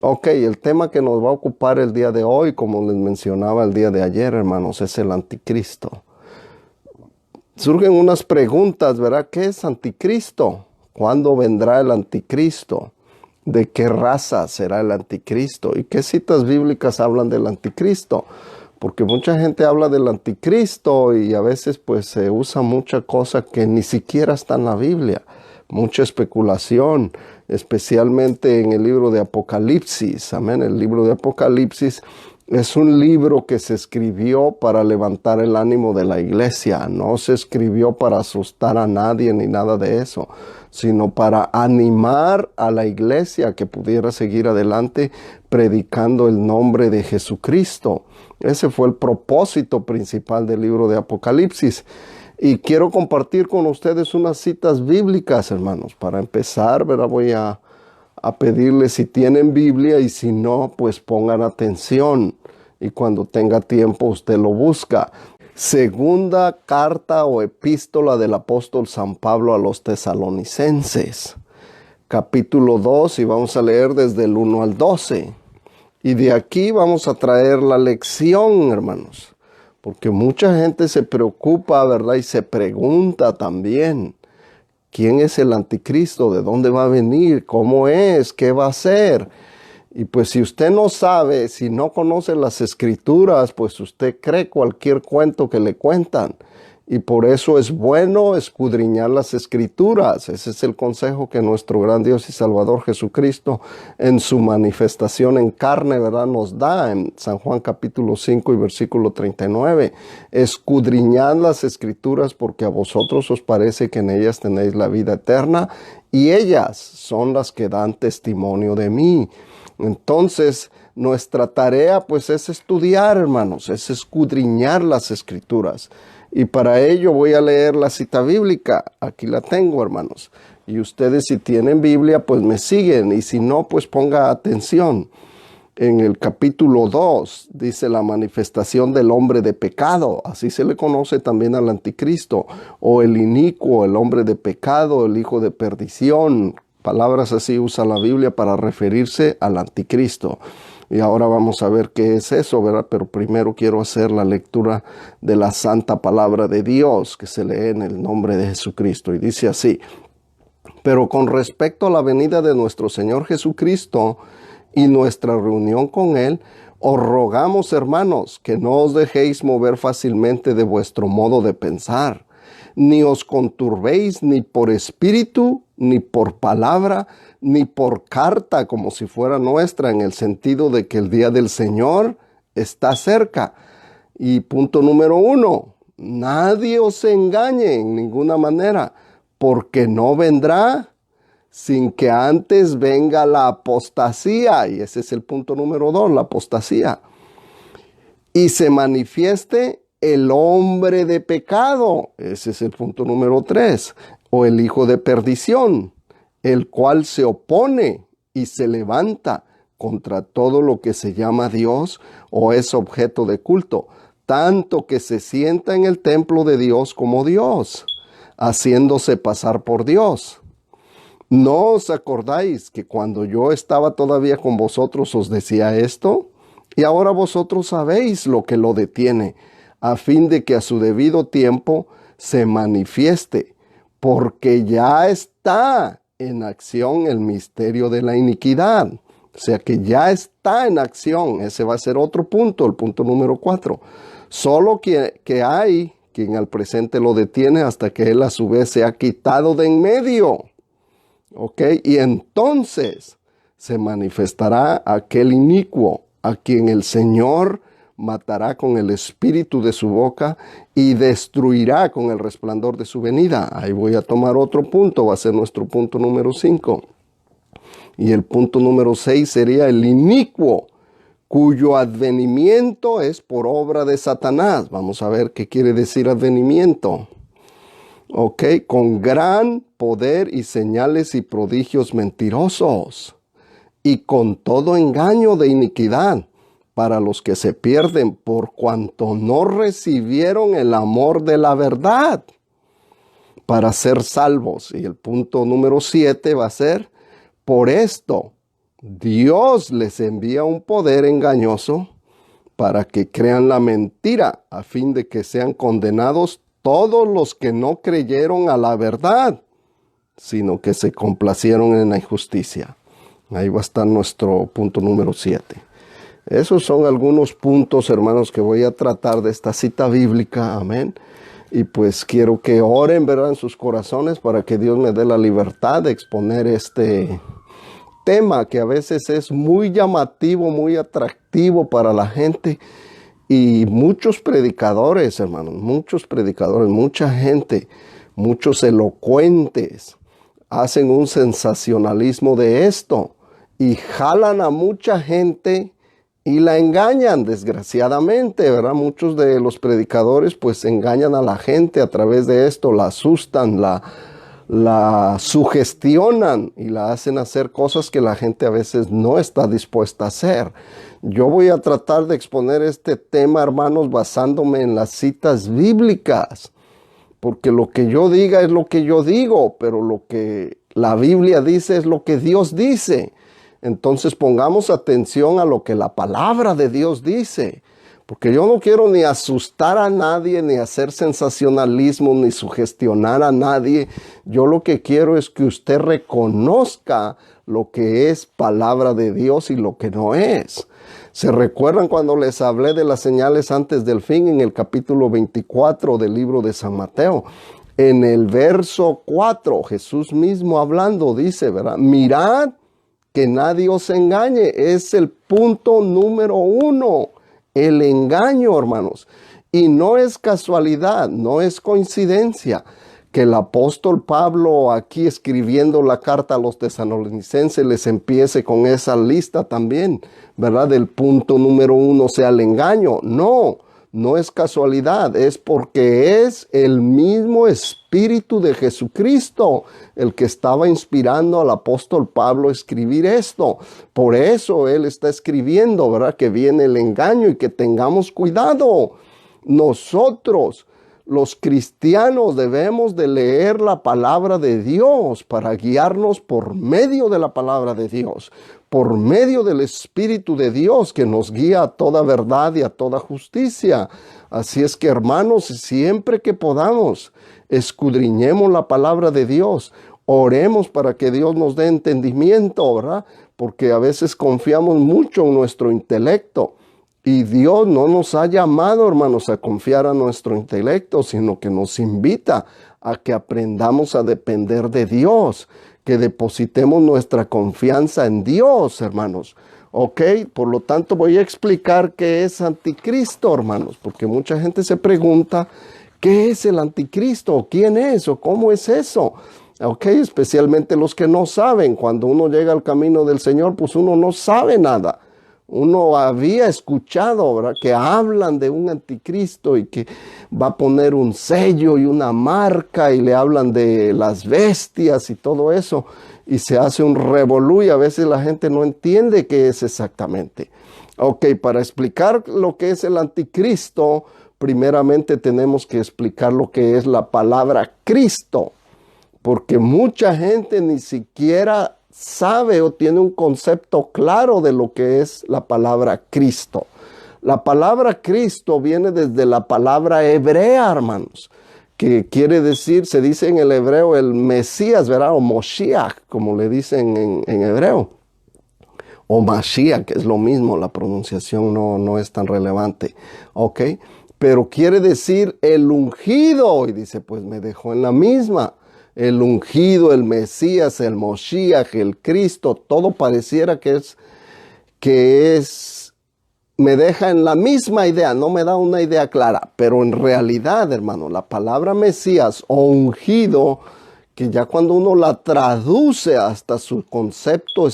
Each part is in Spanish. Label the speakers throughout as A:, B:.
A: Ok, el tema que nos va a ocupar el día de hoy, como les mencionaba el día de ayer, hermanos, es el anticristo. Surgen unas preguntas, ¿verdad? ¿Qué es anticristo? ¿Cuándo vendrá el anticristo? ¿De qué raza será el anticristo? ¿Y qué citas bíblicas hablan del anticristo? Porque mucha gente habla del anticristo y a veces pues se usa mucha cosa que ni siquiera está en la Biblia. Mucha especulación, especialmente en el libro de Apocalipsis. Amén. El libro de Apocalipsis es un libro que se escribió para levantar el ánimo de la iglesia. No se escribió para asustar a nadie ni nada de eso, sino para animar a la iglesia que pudiera seguir adelante predicando el nombre de Jesucristo. Ese fue el propósito principal del libro de Apocalipsis. Y quiero compartir con ustedes unas citas bíblicas, hermanos. Para empezar, ¿verdad? Voy a pedirles si tienen Biblia y si no, pues pongan atención. Y cuando tenga tiempo, usted lo busca. Segunda carta o epístola del apóstol San Pablo a los tesalonicenses. Capítulo 2 y vamos a leer desde el 1 al 12. Y de aquí vamos a traer la lección, hermanos. Porque mucha gente se preocupa, ¿verdad? Y se pregunta también, ¿quién es el anticristo? ¿De dónde va a venir? ¿Cómo es? ¿Qué va a hacer? Y pues si usted no sabe, si no conoce las escrituras, pues usted cree cualquier cuento que le cuentan. Y por eso es bueno escudriñar las escrituras. Ese es el consejo que nuestro gran Dios y Salvador Jesucristo en su manifestación en carne, ¿verdad?, nos da en San Juan capítulo 5 y versículo 39. Escudriñad las escrituras porque a vosotros os parece que en ellas tenéis la vida eterna y ellas son las que dan testimonio de mí. Entonces, nuestra tarea pues es estudiar, hermanos, es escudriñar las escrituras. Y para ello voy a leer la cita bíblica. Aquí la tengo, hermanos. Y ustedes si tienen Biblia, pues me siguen. Y si no, pues ponga atención. En el capítulo 2 dice la manifestación del hombre de pecado. Así se le conoce también al anticristo. O el inicuo, el hombre de pecado, el hijo de perdición. Palabras así usa la Biblia para referirse al anticristo. Y ahora vamos a ver qué es eso, ¿verdad? Pero primero quiero hacer la lectura de la santa palabra de Dios que se lee en el nombre de Jesucristo. Y dice así: pero con respecto a la venida de nuestro Señor Jesucristo y nuestra reunión con Él, os rogamos, hermanos, que no os dejéis mover fácilmente de vuestro modo de pensar, ni os conturbéis ni por espíritu, ni por palabra, ni por carta como si fuera nuestra, en el sentido de que el día del Señor está cerca. Y punto número 1, nadie os engañe en ninguna manera, porque no vendrá sin que antes venga la apostasía. Y ese es el punto número 2, la apostasía. Y se manifieste el hombre de pecado. Ese es el punto número 3. O el hijo de perdición, el cual se opone y se levanta contra todo lo que se llama Dios o es objeto de culto, tanto que se sienta en el templo de Dios como Dios, haciéndose pasar por Dios. ¿No os acordáis que cuando yo estaba todavía con vosotros os decía esto? Y ahora vosotros sabéis lo que lo detiene, a fin de que a su debido tiempo se manifieste, porque ya está en acción el misterio de la iniquidad. O sea que ya está en acción. Ese va a ser otro punto, el punto número 4. Solo que hay quien al presente lo detiene hasta que él a su vez se ha quitado de en medio. ¿Ok? Y entonces se manifestará aquel inicuo a quien el Señor matará con el espíritu de su boca y destruirá con el resplandor de su venida. Ahí voy a tomar otro punto, va a ser nuestro punto número 5. Y el punto número 6 sería el inicuo, cuyo advenimiento es por obra de Satanás. Vamos a ver qué quiere decir advenimiento. Ok, con gran poder y señales y prodigios mentirosos, y con todo engaño de iniquidad, para los que se pierden por cuanto no recibieron el amor de la verdad para ser salvos. Y el punto número 7 va a ser: por esto Dios les envía un poder engañoso para que crean la mentira, a fin de que sean condenados todos los que no creyeron a la verdad, sino que se complacieron en la injusticia. Ahí va a estar nuestro punto número 7. Esos son algunos puntos, hermanos, que voy a tratar de esta cita bíblica. Amén. Y pues quiero que oren, ¿verdad?, en sus corazones para que Dios me dé la libertad de exponer este tema que a veces es muy llamativo, muy atractivo para la gente. Y muchos predicadores, hermanos, muchos predicadores, mucha gente, muchos elocuentes, hacen un sensacionalismo de esto y jalan a mucha gente y la engañan, desgraciadamente, ¿verdad? Muchos de los predicadores pues engañan a la gente a través de esto, la asustan, la sugestionan y la hacen hacer cosas que la gente a veces no está dispuesta a hacer. Yo voy a tratar de exponer este tema, hermanos, basándome en las citas bíblicas, porque lo que yo diga es lo que yo digo, pero lo que la Biblia dice es lo que Dios dice. Entonces pongamos atención a lo que la palabra de Dios dice, porque yo no quiero ni asustar a nadie, ni hacer sensacionalismo, ni sugestionar a nadie. Yo lo que quiero es que usted reconozca lo que es palabra de Dios y lo que no es. ¿Se recuerdan cuando les hablé de las señales antes del fin en el capítulo 24 del libro de San Mateo? En el verso 4, Jesús mismo hablando dice, ¿verdad? Mirad que nadie os engañe. Es el punto número 1, el engaño, hermanos. Y no es casualidad, no es coincidencia que el apóstol Pablo, aquí escribiendo la carta a los tesalonicenses, les empiece con esa lista también, ¿verdad? Del punto número 1 sea el engaño. No es casualidad, es porque es el mismo Espíritu de Jesucristo el que estaba inspirando al apóstol Pablo a escribir esto. Por eso él está escribiendo, ¿verdad?, que viene el engaño y que tengamos cuidado. Nosotros, los cristianos, debemos de leer la palabra de Dios para guiarnos por medio de la palabra de Dios, por medio del Espíritu de Dios que nos guía a toda verdad y a toda justicia. Así es que, hermanos, siempre que podamos, escudriñemos la palabra de Dios, oremos para que Dios nos dé entendimiento, ¿verdad? Porque a veces confiamos mucho en nuestro intelecto. Y Dios no nos ha llamado, hermanos, a confiar a nuestro intelecto, sino que nos invita a que aprendamos a depender de Dios, que depositemos nuestra confianza en Dios, hermanos. ¿Ok? Por lo tanto, voy a explicar qué es anticristo, hermanos, porque mucha gente se pregunta, ¿qué es el anticristo? ¿Quién es? ¿O cómo es eso? ¿Ok? Especialmente los que no saben. Cuando uno llega al camino del Señor, pues uno no sabe nada. Uno había escuchado, ¿verdad?, que hablan de un anticristo y que va a poner un sello y una marca y le hablan de las bestias y todo eso. Y se hace un revolú y a veces la gente no entiende qué es exactamente. Ok, para explicar lo que es el anticristo, primeramente tenemos que explicar lo que es la palabra Cristo. Porque mucha gente ni siquiera sabe o tiene un concepto claro de lo que es la palabra Cristo. La palabra Cristo viene desde la palabra hebrea, hermanos, que quiere decir, se dice en el hebreo el Mesías, ¿verdad? O Moshiach, como le dicen en hebreo. O Mashiach, que es lo mismo, la pronunciación no es tan relevante. ¿Ok? Pero quiere decir el ungido, y dice, pues me dejó en la misma. El ungido, el Mesías, el Moshiach, el Cristo, todo pareciera que me deja en la misma idea, no me da una idea clara, pero en realidad, hermano, la palabra Mesías o ungido, que ya cuando uno la traduce hasta su concepto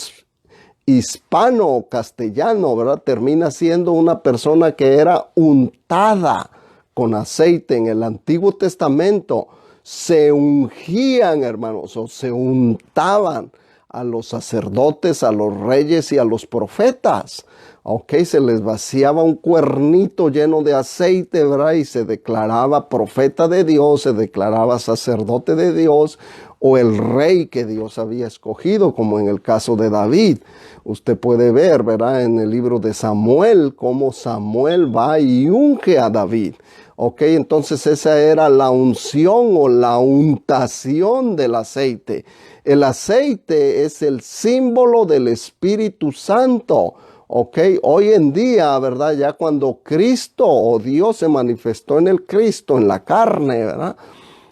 A: hispano o castellano, ¿verdad?, termina siendo una persona que era untada con aceite. En el Antiguo Testamento se ungían, hermanos, o se untaban a los sacerdotes, a los reyes y a los profetas. Ok, se les vaciaba un cuernito lleno de aceite, ¿verdad? Y se declaraba profeta de Dios, se declaraba sacerdote de Dios, o el rey que Dios había escogido, como en el caso de David. Usted puede ver, ¿verdad?, en el libro de Samuel, cómo Samuel va y unge a David. Ok, entonces esa era la unción o la untación del aceite. El aceite es el símbolo del Espíritu Santo. Ok, hoy en día, ¿verdad? Ya cuando Cristo o Dios se manifestó en el Cristo, en la carne, ¿verdad?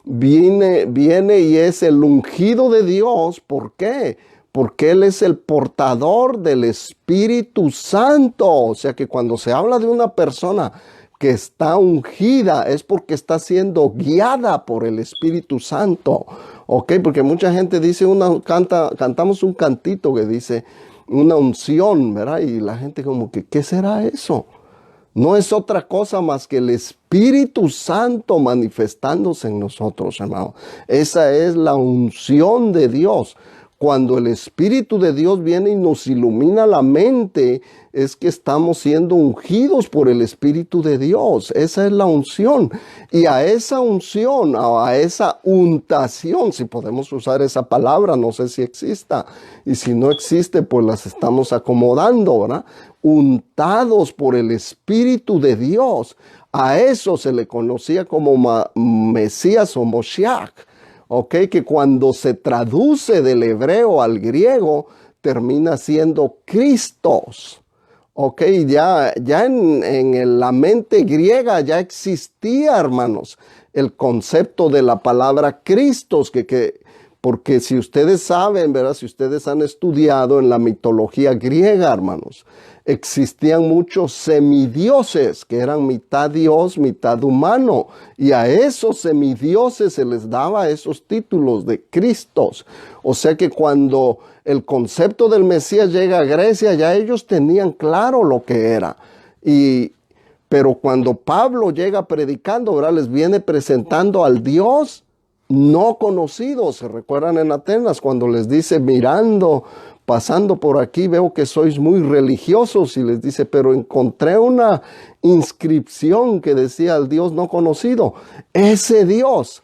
A: Viene y es el ungido de Dios. ¿Por qué? Porque Él es el portador del Espíritu Santo. O sea que cuando se habla de una persona que está ungida, es porque está siendo guiada por el Espíritu Santo. Ok, porque mucha gente dice, cantamos un cantito que dice una unción, ¿verdad? Y la gente como que, ¿qué será eso? No es otra cosa más que el Espíritu Santo manifestándose en nosotros, hermano. Esa es la unción de Dios. Cuando el Espíritu de Dios viene y nos ilumina la mente, es que estamos siendo ungidos por el Espíritu de Dios. Esa es la unción. Y a esa unción, a esa untación, si podemos usar esa palabra, no sé si exista. Y si no existe, pues las estamos acomodando, ¿verdad? Untados por el Espíritu de Dios. A eso se le conocía como Mesías o Moshiach. Ok, que cuando se traduce del hebreo al griego, termina siendo Cristos. Ok, ya en la mente griega ya existía, hermanos, el concepto de la palabra Cristos, porque si ustedes saben, ¿verdad? Si ustedes han estudiado en la mitología griega, hermanos, existían muchos semidioses que eran mitad Dios, mitad humano. Y a esos semidioses se les daba esos títulos de Cristos. O sea que cuando el concepto del Mesías llega a Grecia, ya ellos tenían claro lo que era. Pero cuando Pablo llega predicando, ¿verdad? Les viene presentando al Dios no conocido. ¿Se recuerdan en Atenas cuando les dice, pasando por aquí, veo que sois muy religiosos? Y les dice, pero encontré una inscripción que decía al Dios no conocido. Ese Dios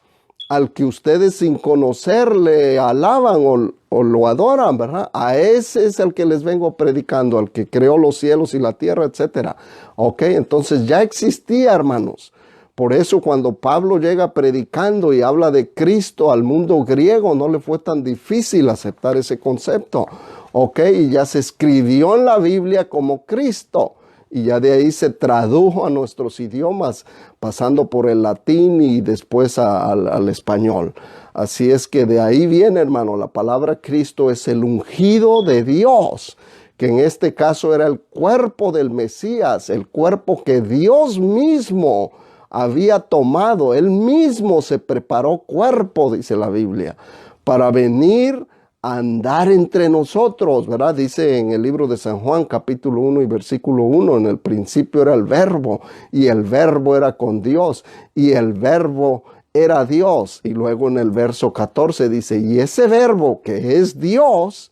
A: al que ustedes sin conocerle alaban o lo adoran, ¿verdad? A ese es el que les vengo predicando, al que creó los cielos y la tierra, etcétera. Ok, entonces ya existía, hermanos. Por eso cuando Pablo llega predicando y habla de Cristo al mundo griego, no le fue tan difícil aceptar ese concepto. Ok, y ya se escribió en la Biblia como Cristo. Y ya de ahí se tradujo a nuestros idiomas, pasando por el latín y después al español. Así es que de ahí viene, hermano, la palabra Cristo es el ungido de Dios, que en este caso era el cuerpo del Mesías, el cuerpo que Dios mismo había tomado. Él mismo se preparó cuerpo, dice la Biblia, para venir a andar entre nosotros, ¿verdad? Dice en el libro de San Juan, capítulo 1 y versículo 1, en el principio era el verbo, y el verbo era con Dios, y el verbo era Dios. Y luego en el verso 14 dice, y ese verbo que es Dios,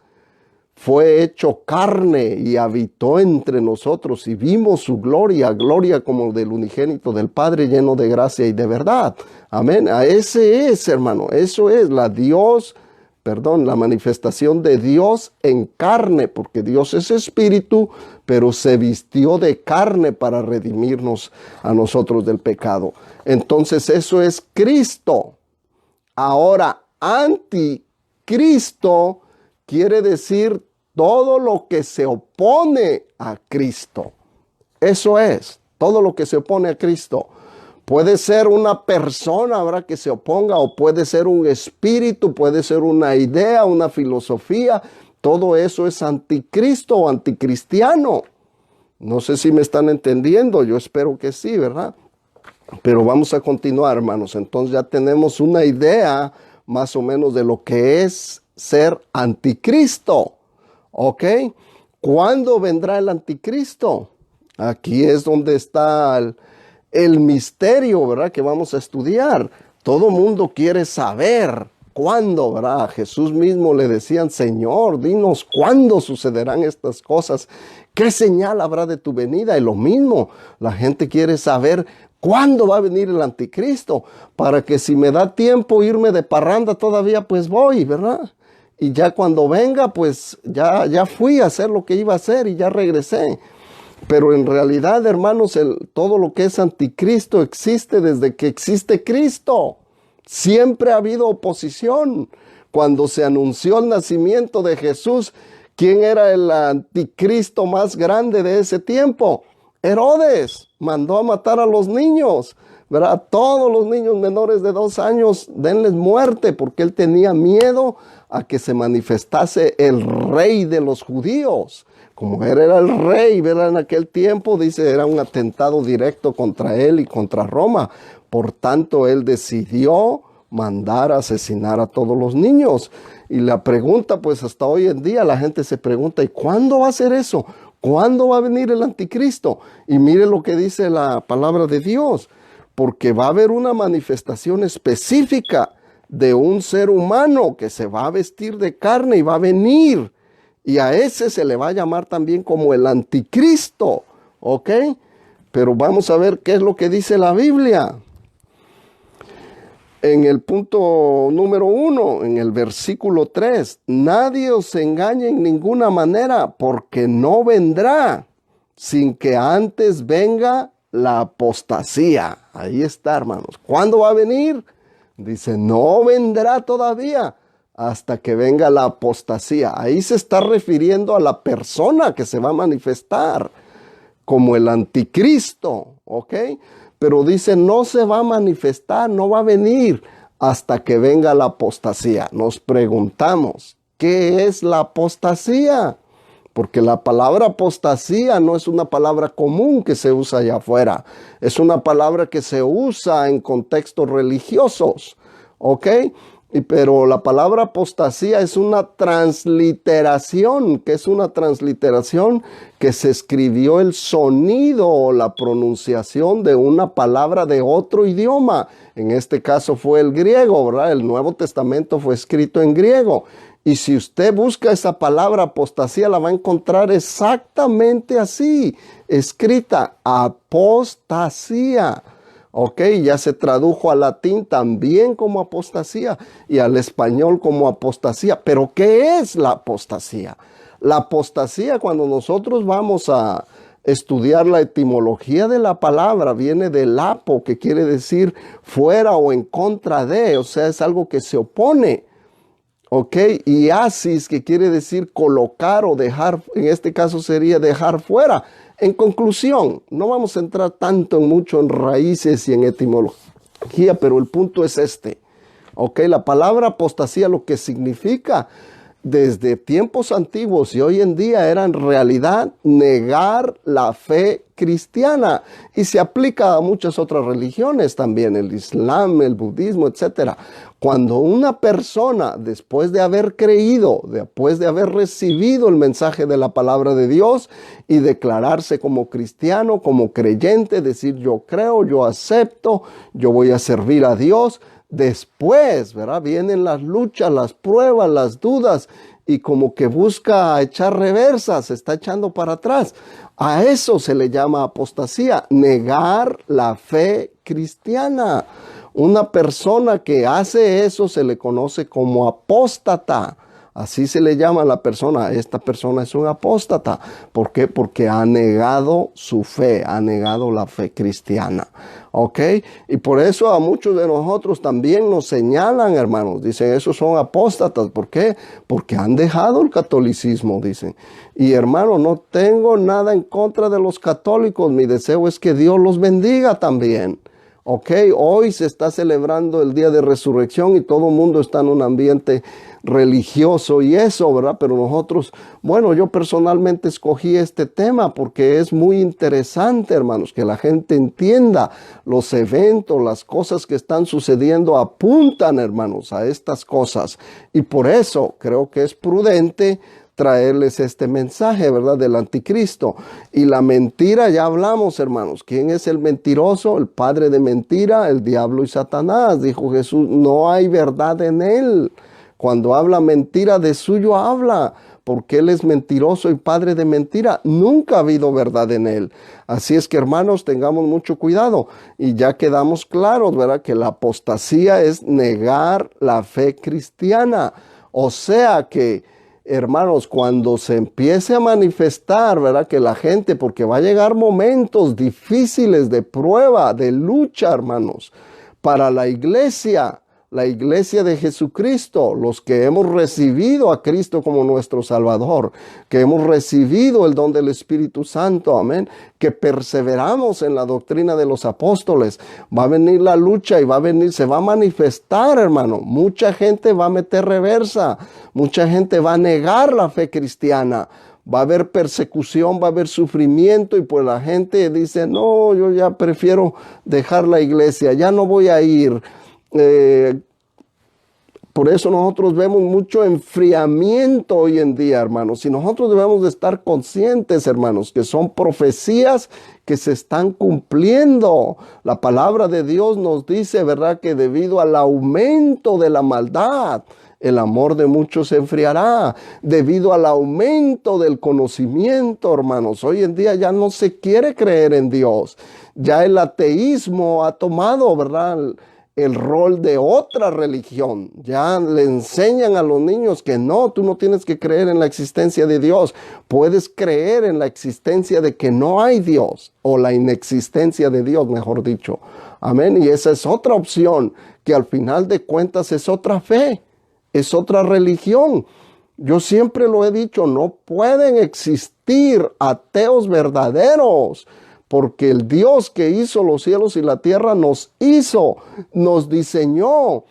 A: fue hecho carne y habitó entre nosotros y vimos su gloria, gloria como del unigénito del Padre, lleno de gracia y de verdad. Amén. A ese es, hermano, eso es la manifestación de Dios en carne, porque Dios es espíritu, pero se vistió de carne para redimirnos a nosotros del pecado. Entonces eso es Cristo. Ahora, anticristo quiere decir todo lo que se opone a Cristo. Eso es, todo lo que se opone a Cristo. Puede ser una persona, ¿verdad?, que se oponga, o puede ser un espíritu, puede ser una idea, una filosofía. Todo eso es anticristo o anticristiano. No sé si me están entendiendo, yo espero que sí, ¿verdad? Pero vamos a continuar, hermanos. Entonces ya tenemos una idea más o menos de lo que es ser anticristo. ¿Ok? ¿Cuándo vendrá el anticristo? Aquí es donde está el misterio, ¿verdad?, que vamos a estudiar. Todo mundo quiere saber cuándo, ¿verdad? A Jesús mismo le decían, Señor, dinos cuándo sucederán estas cosas ¿Qué señal habrá de tu venida? Y lo mismo, la gente quiere saber cuándo va a venir el anticristo, para que si me da tiempo irme de parranda todavía, pues voy, ¿verdad? Y ya cuando venga, pues ya fui a hacer lo que iba a hacer y ya regresé. Pero en realidad, hermanos, todo lo que es anticristo existe desde que existe Cristo. Siempre ha habido oposición. Cuando se anunció el nacimiento de Jesús, ¿quién era el anticristo más grande de ese tiempo? Herodes mandó a matar a los niños, ¿verdad? Todos los niños menores de 2 años, denles muerte, porque él tenía miedo a que se manifestase el rey de los judíos. Como él era el rey, ¿verdad? En aquel tiempo, dice, era un atentado directo contra él y contra Roma. Por tanto, él decidió mandar a asesinar a todos los niños. Y la pregunta, pues hasta hoy en día la gente se pregunta, ¿y cuándo va a ser eso? ¿Cuándo va a venir el anticristo? Y mire lo que dice la palabra de Dios, porque va a haber una manifestación específica de un ser humano que se va a vestir de carne y va a venir. Y a ese se le va a llamar también como el anticristo, ¿ok? Pero vamos a ver qué es lo que dice la Biblia. En el punto número 1, en el versículo 3, nadie os engañe en ninguna manera, porque no vendrá sin que antes venga la apostasía. Ahí está, hermanos. ¿Cuándo va a venir? Dice, no vendrá todavía hasta que venga la apostasía. Ahí se está refiriendo a la persona que se va a manifestar como el anticristo, ¿ok? Pero dice, no se va a manifestar, no va a venir hasta que venga la apostasía. Nos preguntamos, ¿qué es la apostasía? Porque la palabra apostasía no es una palabra común que se usa allá afuera. Es una palabra que se usa en contextos religiosos, ¿ok? Pero la palabra apostasía es una transliteración. ¿Qué es una transliteración? Que se escribió el sonido o la pronunciación de una palabra de otro idioma. En este caso fue el griego, ¿verdad? El Nuevo Testamento fue escrito en griego. Y si usted busca esa palabra apostasía, la va a encontrar exactamente así, escrita, apostasía. Ok, ya se tradujo al latín también como apostasía y al español como apostasía. Pero ¿qué es la apostasía? La apostasía, cuando nosotros vamos a estudiar la etimología de la palabra, viene del apo, que quiere decir fuera o en contra de, o sea, es algo que se opone. Ok, y asis, que quiere decir colocar o dejar, en este caso sería dejar fuera. En conclusión, no vamos a entrar tanto mucho en raíces y en etimología, pero el punto es este. Ok, la palabra apostasía lo que significa desde tiempos antiguos y hoy en día era en realidad negar la fe cristiana y se aplica a muchas otras religiones también, el Islam, el budismo, etcétera. Cuando una persona, después de haber creído, después de haber recibido el mensaje de la palabra de Dios y declararse como cristiano, como creyente, decir yo creo, yo acepto, yo voy a servir a Dios, después, ¿verdad? Vienen las luchas, las pruebas, las dudas y como que busca echar reversa, se está echando para atrás. A eso se le llama apostasía, negar la fe cristiana. Una persona que hace eso se le conoce como apóstata. Así se le llama a la persona. Esta persona es un apóstata. ¿Por qué? Porque ha negado su fe, ha negado la fe cristiana. ¿Ok? Y por eso a muchos de nosotros también nos señalan, hermanos. Dicen, esos son apóstatas. ¿Por qué? Porque han dejado el catolicismo, dicen. Y hermano, no tengo nada en contra de los católicos. Mi deseo es que Dios los bendiga también. Ok, hoy se está celebrando el día de resurrección y todo el mundo está en un ambiente religioso y eso, ¿verdad? Pero nosotros, bueno, yo personalmente escogí este tema porque es muy interesante, hermanos, que la gente entienda los eventos, las cosas que están sucediendo apuntan, hermanos, a estas cosas. Y por eso creo que es prudente traerles este mensaje, ¿verdad? Del anticristo. Y la mentira, ya hablamos, hermanos. ¿Quién es el mentiroso? El padre de mentira, el diablo y Satanás. Dijo Jesús, no hay verdad en él. Cuando habla mentira, de suyo habla, porque él es mentiroso y padre de mentira. Nunca ha habido verdad en él. Así es que, hermanos, tengamos mucho cuidado. Y ya quedamos claros, ¿verdad? Que la apostasía es negar la fe cristiana. O sea que, hermanos, cuando se empiece a manifestar, ¿verdad? Que la gente, porque va a llegar momentos difíciles de prueba, de lucha, hermanos, para la iglesia de Jesucristo, los que hemos recibido a Cristo como nuestro Salvador, que hemos recibido el don del Espíritu Santo, amén, que perseveramos en la doctrina de los apóstoles, va a venir la lucha y se va a manifestar, hermano. Mucha gente va a meter reversa, mucha gente va a negar la fe cristiana. Va a haber persecución, va a haber sufrimiento y pues la gente dice, no, yo ya prefiero dejar la iglesia, ya no voy a ir. Por eso nosotros vemos mucho enfriamiento hoy en día, hermanos. Y nosotros debemos de estar conscientes, hermanos, que son profecías que se están cumpliendo. La palabra de Dios nos dice, ¿verdad?, que debido al aumento de la maldad, el amor de muchos se enfriará. Debido al aumento del conocimiento, hermanos, hoy en día ya no se quiere creer en Dios. Ya el ateísmo ha tomado, ¿verdad?, el rol de otra religión. Ya le enseñan a los niños que no, tú no tienes que creer en la existencia de Dios. Puedes creer en la existencia de que no hay Dios, o la inexistencia de Dios, mejor dicho. Amén. Y esa es otra opción, que al final de cuentas es otra fe, es otra religión. Yo siempre lo he dicho, no pueden existir ateos verdaderos, porque el Dios que hizo los cielos y la tierra nos hizo, nos diseñó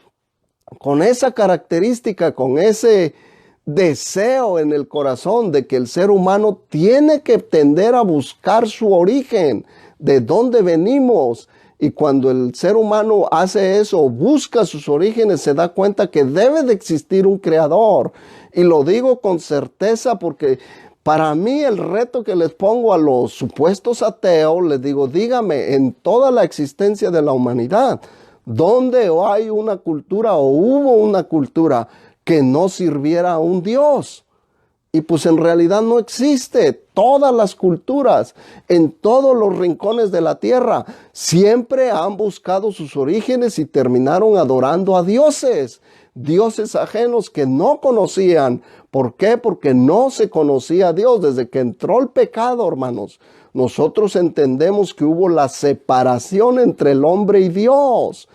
A: con esa característica, con ese deseo en el corazón de que el ser humano tiene que tender a buscar su origen, de dónde venimos. Y cuando el ser humano hace eso, busca sus orígenes, se da cuenta que debe de existir un creador. Y lo digo con certeza porque para mí el reto que les pongo a los supuestos ateos, les digo, dígame, en toda la existencia de la humanidad, ¿dónde hay una cultura o hubo una cultura que no sirviera a un Dios? Y pues en realidad no existe. Todas las culturas, en todos los rincones de la tierra, siempre han buscado sus orígenes y terminaron adorando a dioses. Dioses ajenos que no conocían. ¿Por qué? Porque no se conocía a Dios. Desde que entró el pecado, hermanos, nosotros entendemos que hubo la separación entre el hombre y Dios.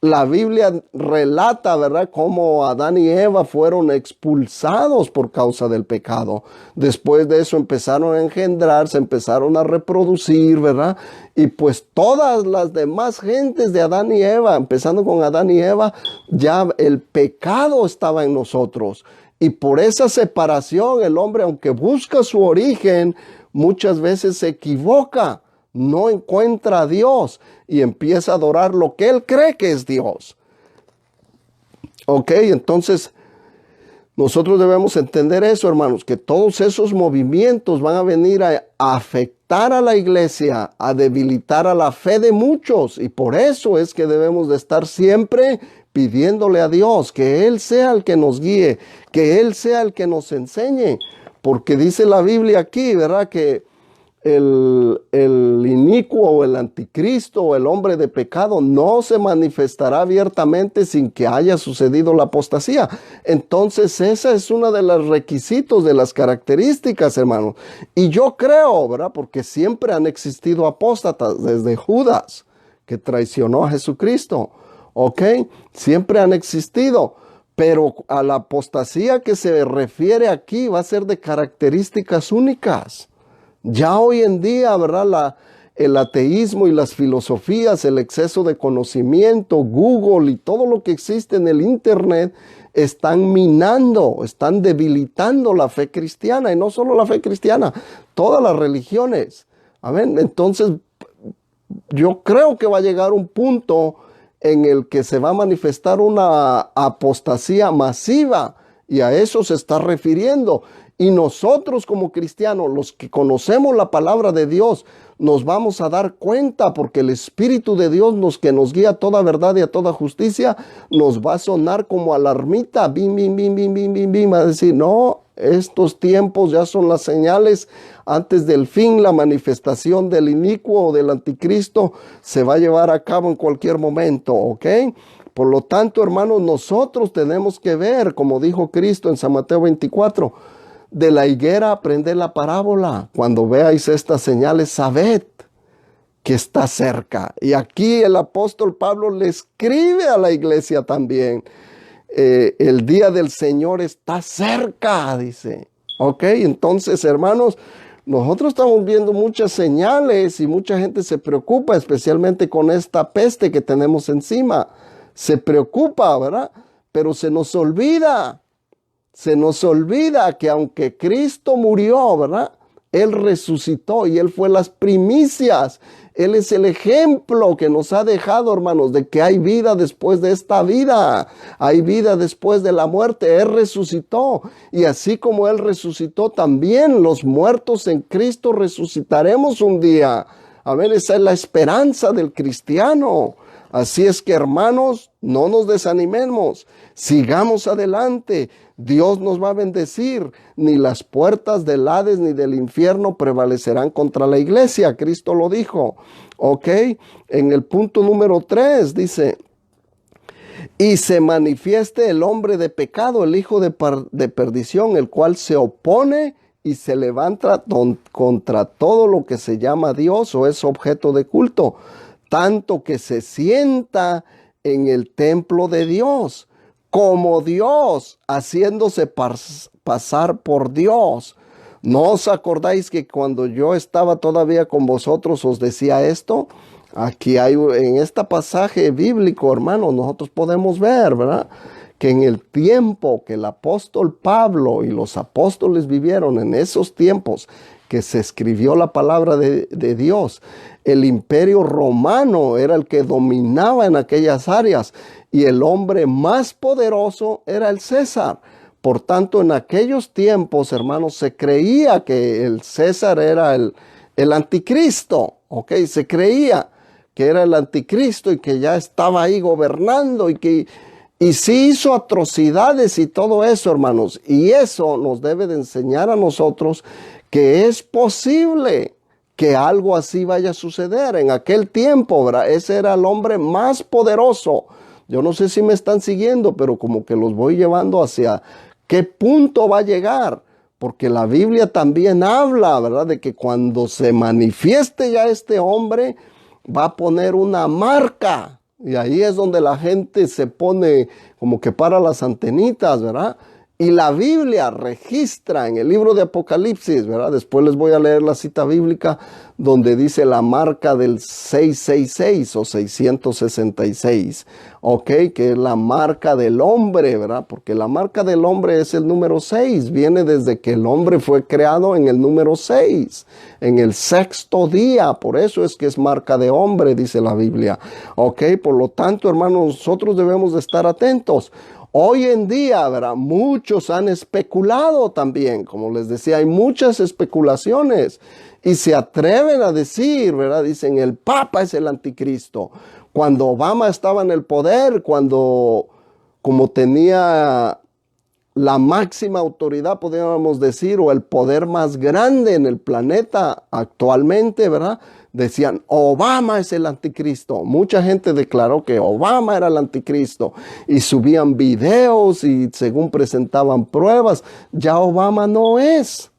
A: La Biblia relata, ¿verdad?, cómo Adán y Eva fueron expulsados por causa del pecado. Después de eso empezaron a engendrar, se empezaron a reproducir, ¿verdad? Y pues todas las demás gentes de Adán y Eva, empezando con Adán y Eva, ya el pecado estaba en nosotros. Y por esa separación el hombre, aunque busca su origen, muchas veces se equivoca. No encuentra a Dios y empieza a adorar lo que él cree que es Dios. Ok, entonces nosotros debemos entender eso, hermanos, que todos esos movimientos van a venir a afectar a la iglesia, a debilitar a la fe de muchos, y por eso es que debemos de estar siempre pidiéndole a Dios que Él sea el que nos guíe, que Él sea el que nos enseñe, porque dice la Biblia aquí, ¿verdad?, que el inicuo o el anticristo o el hombre de pecado no se manifestará abiertamente sin que haya sucedido la apostasía. Entonces esa es una de los requisitos, de las características, hermanos. Y yo creo, ¿verdad?, porque siempre han existido apóstatas, desde Judas, que traicionó a Jesucristo. ¿Ok? Siempre han existido. Pero a la apostasía que se refiere aquí va a ser de características únicas. Ya hoy en día, ¿verdad?, el ateísmo y las filosofías, el exceso de conocimiento, Google y todo lo que existe en el Internet están minando, están debilitando la fe cristiana, y no solo la fe cristiana, todas las religiones. Amén. Entonces, yo creo que va a llegar un punto en el que se va a manifestar una apostasía masiva, y a eso se está refiriendo. Y nosotros como cristianos, los que conocemos la palabra de Dios, nos vamos a dar cuenta, porque el Espíritu de Dios que nos guía a toda verdad y a toda justicia, nos va a sonar como alarmita, bim, bim, bim, bim, bim, bim, bim, va a decir, no, Estos tiempos ya son las señales antes del fin. La manifestación del inicuo o del anticristo se va a llevar a cabo en cualquier momento, ¿ok? Por lo tanto, hermanos, nosotros tenemos que ver, como dijo Cristo en San Mateo 24, de la higuera aprended la parábola. Cuando veáis estas señales, sabed que está cerca. Y aquí el apóstol Pablo le escribe a la iglesia también. El día del Señor está cerca, dice. Ok, entonces, hermanos, nosotros estamos viendo muchas señales y mucha gente se preocupa, especialmente con esta peste que tenemos encima. Se preocupa, ¿verdad? Pero se nos olvida que aunque Cristo murió, ¿verdad? Él resucitó y Él fue las primicias. Él es el ejemplo que nos ha dejado, hermanos, de que hay vida después de esta vida. Hay vida después de la muerte. Él resucitó. Y así como Él resucitó, también los muertos en Cristo resucitaremos un día. A ver, esa es la esperanza del cristiano. Así es que, hermanos, no nos desanimemos. Sigamos adelante. Dios nos va a bendecir. Ni las puertas del Hades ni del infierno prevalecerán contra la iglesia. Cristo lo dijo. ¿Ok? En el punto número 3 dice: y se manifieste el hombre de pecado, el hijo de perdición, el cual se opone y se levanta contra todo lo que se llama Dios o es objeto de culto, tanto que se sienta en el templo de Dios, como Dios, haciéndose pasar por Dios. ¿No os acordáis que cuando yo estaba todavía con vosotros os decía esto? Aquí hay, en este pasaje bíblico, hermanos, nosotros podemos ver, ¿verdad?, que en el tiempo que el apóstol Pablo y los apóstoles vivieron, en esos tiempos que se escribió la palabra de Dios, el imperio romano era el que dominaba en aquellas áreas y el hombre más poderoso era el César. Por tanto, en aquellos tiempos, hermanos, se creía que el César era el anticristo, ¿ok? Se creía que era el anticristo y que ya estaba ahí gobernando y sí hizo atrocidades y todo eso, hermanos. Y eso nos debe de enseñar a nosotros que es posible que algo así vaya a suceder. En aquel tiempo, ¿verdad?, ese era el hombre más poderoso. Yo no sé si me están siguiendo, pero como que los voy llevando hacia qué punto va a llegar. Porque la Biblia también habla, ¿verdad?, de que cuando se manifieste ya este hombre, va a poner una marca. Y ahí es donde la gente se pone como que para las antenitas, ¿verdad? Y la Biblia registra en el libro de Apocalipsis, ¿verdad? Después les voy a leer la cita bíblica donde dice la marca del 666 o 666, ¿ok? Que es la marca del hombre, ¿verdad? Porque la marca del hombre es el número 6, viene desde que el hombre fue creado en el número 6, en el sexto día, por eso es que es marca de hombre, dice la Biblia, ¿ok? Por lo tanto, hermanos, nosotros debemos de estar atentos. Hoy en día, ¿verdad?, muchos han especulado también, como les decía, hay muchas especulaciones y se atreven a decir, ¿verdad?, dicen el Papa es el anticristo. Cuando Obama estaba en el poder, como tenía la máxima autoridad, podríamos decir, o el poder más grande en el planeta actualmente, ¿verdad?, decían, Obama es el anticristo. Mucha gente declaró que Obama era el anticristo y subían videos y según presentaban pruebas, ya Obama no es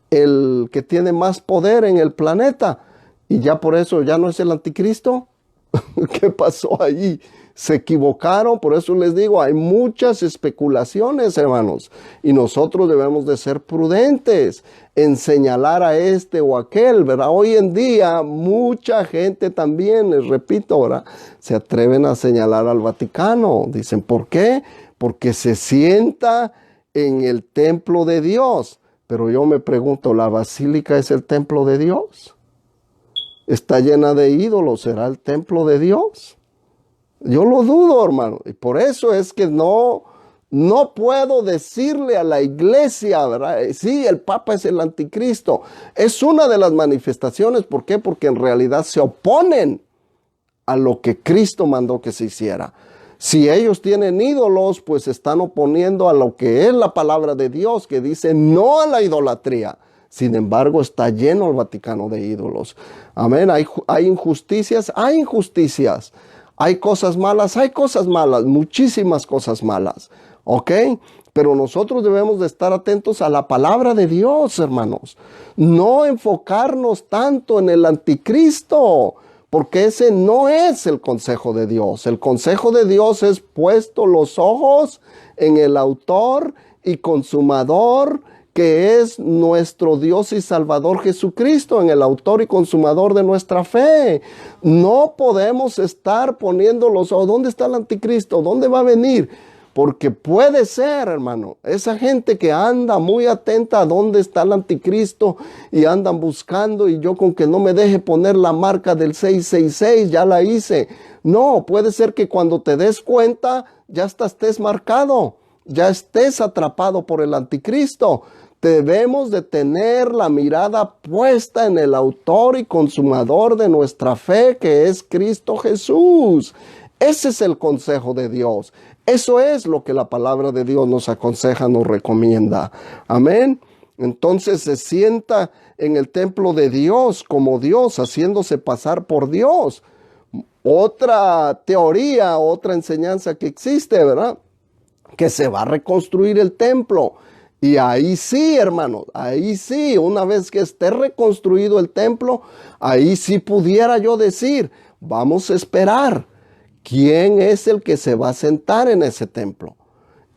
A: el que tiene más poder en el planeta y ya por eso ya no es el anticristo. ¿Qué pasó allí? Se equivocaron, por eso les digo, hay muchas especulaciones, hermanos, y nosotros debemos de ser prudentes en señalar a este o aquel, ¿verdad? Hoy en día mucha gente también, les repito ahora, se atreven a señalar al Vaticano. Dicen, ¿por qué? Porque se sienta en el templo de Dios. Pero yo me pregunto, ¿la basílica es el templo de Dios? Está llena de ídolos, ¿será el templo de Dios? Yo lo dudo, hermano, y por eso es que no puedo decirle a la iglesia, ¿verdad? Sí, el Papa es el anticristo. Es una de las manifestaciones. ¿Por qué? Porque en realidad se oponen a lo que Cristo mandó que se hiciera. Si ellos tienen ídolos, pues se están oponiendo a lo que es la palabra de Dios, que dice no a la idolatría. Sin embargo, está lleno el Vaticano de ídolos. Amén. Hay injusticias, hay injusticias. Hay cosas malas, muchísimas cosas malas. ¿Ok? Pero nosotros debemos de estar atentos a la palabra de Dios, hermanos. No enfocarnos tanto en el anticristo, porque ese no es el consejo de Dios. El consejo de Dios es puesto los ojos en el autor y consumador, que es nuestro Dios y Salvador Jesucristo, en el autor y consumador de nuestra fe. No podemos estar poniendo los ojos. ¿Dónde está el anticristo? ¿Dónde va a venir? Porque puede ser, hermano, esa gente que anda muy atenta a dónde está el anticristo y andan buscando, y yo con que no me deje poner la marca del 666, ya la hice. No, puede ser que cuando te des cuenta ya estés marcado, ya estés atrapado por el anticristo. Debemos de tener la mirada puesta en el autor y consumador de nuestra fe, que es Cristo Jesús. Ese es el consejo de Dios. Eso es lo que la palabra de Dios nos aconseja, nos recomienda. Amén. Entonces se sienta en el templo de Dios como Dios, haciéndose pasar por Dios. Otra teoría, otra enseñanza que existe, ¿verdad? Que se va a reconstruir el templo. Y ahí sí, hermanos, ahí sí, una vez que esté reconstruido el templo, ahí sí pudiera yo decir, vamos a esperar. ¿Quién es el que se va a sentar en ese templo?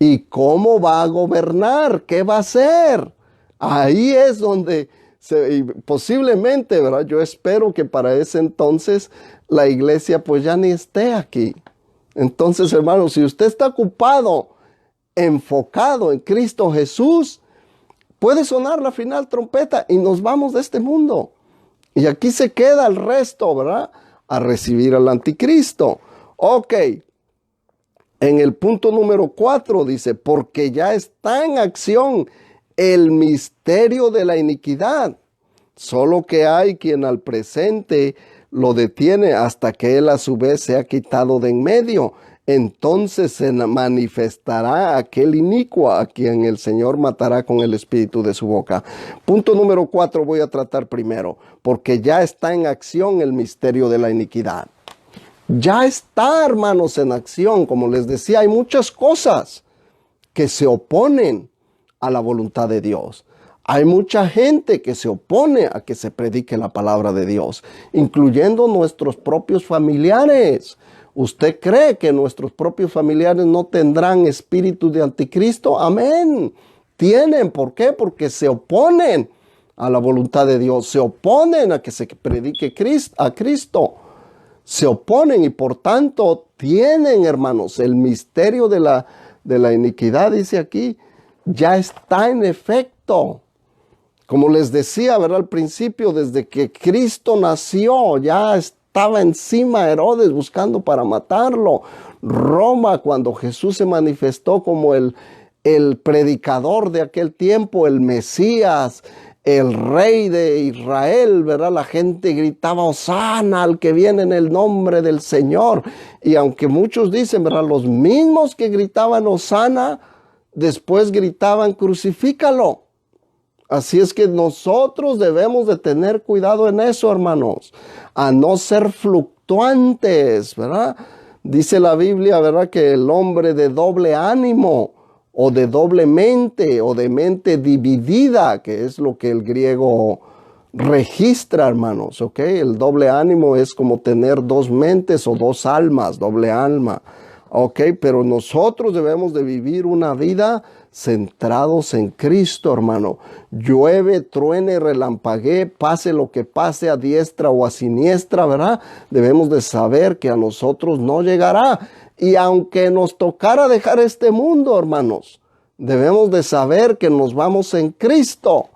A: ¿Y cómo va a gobernar? ¿Qué va a hacer? Ahí es donde posiblemente, ¿verdad? Yo espero que para ese entonces la iglesia pues ya ni esté aquí. Entonces, hermanos, si usted está ocupado, enfocado en Cristo Jesús, puede sonar la final trompeta y nos vamos de este mundo. Y aquí se queda el resto, ¿verdad? A recibir al anticristo. Ok, en el punto número 4 dice, porque ya está en acción el misterio de la iniquidad, solo que hay quien al presente lo detiene hasta que él a su vez se ha quitado de en medio. Entonces se manifestará aquel inicuo a quien el Señor matará con el espíritu de su boca. Punto número 4 voy a tratar primero, porque ya está en acción el misterio de la iniquidad. Ya está, hermanos, en acción. Como les decía, hay muchas cosas que se oponen a la voluntad de Dios. Hay mucha gente que se opone a que se predique la palabra de Dios, incluyendo nuestros propios familiares. ¿Usted cree que nuestros propios familiares no tendrán espíritu de anticristo? Amén. Tienen. ¿Por qué? Porque se oponen a la voluntad de Dios. Se oponen a que se predique a Cristo. Se oponen y por tanto tienen, hermanos, el misterio de la iniquidad, dice aquí, ya está en efecto. Como les decía, ¿verdad? Al principio, desde que Cristo nació, ya estaba encima Herodes buscando para matarlo. Roma, cuando Jesús se manifestó como el predicador de aquel tiempo, el Mesías, el rey de Israel, ¿verdad? La gente gritaba, Hosana al que viene en el nombre del Señor. Y aunque muchos dicen, ¿verdad? Los mismos que gritaban Hosana, después gritaban, crucifícalo. Así es que nosotros debemos de tener cuidado en eso, hermanos, a no ser fluctuantes, ¿verdad? Dice la Biblia, ¿verdad? Que el hombre de doble ánimo, o de doble mente, o de mente dividida, que es lo que el griego registra, hermanos, ¿ok? El doble ánimo es como tener dos mentes o dos almas, doble alma, ¿ok? Pero nosotros debemos de vivir una vida centrados en Cristo, hermano. Llueve, truene, relampaguee, pase lo que pase a diestra o a siniestra, ¿verdad? Debemos de saber que a nosotros no llegará. Y aunque nos tocara dejar este mundo, hermanos, debemos de saber que nos vamos en Cristo,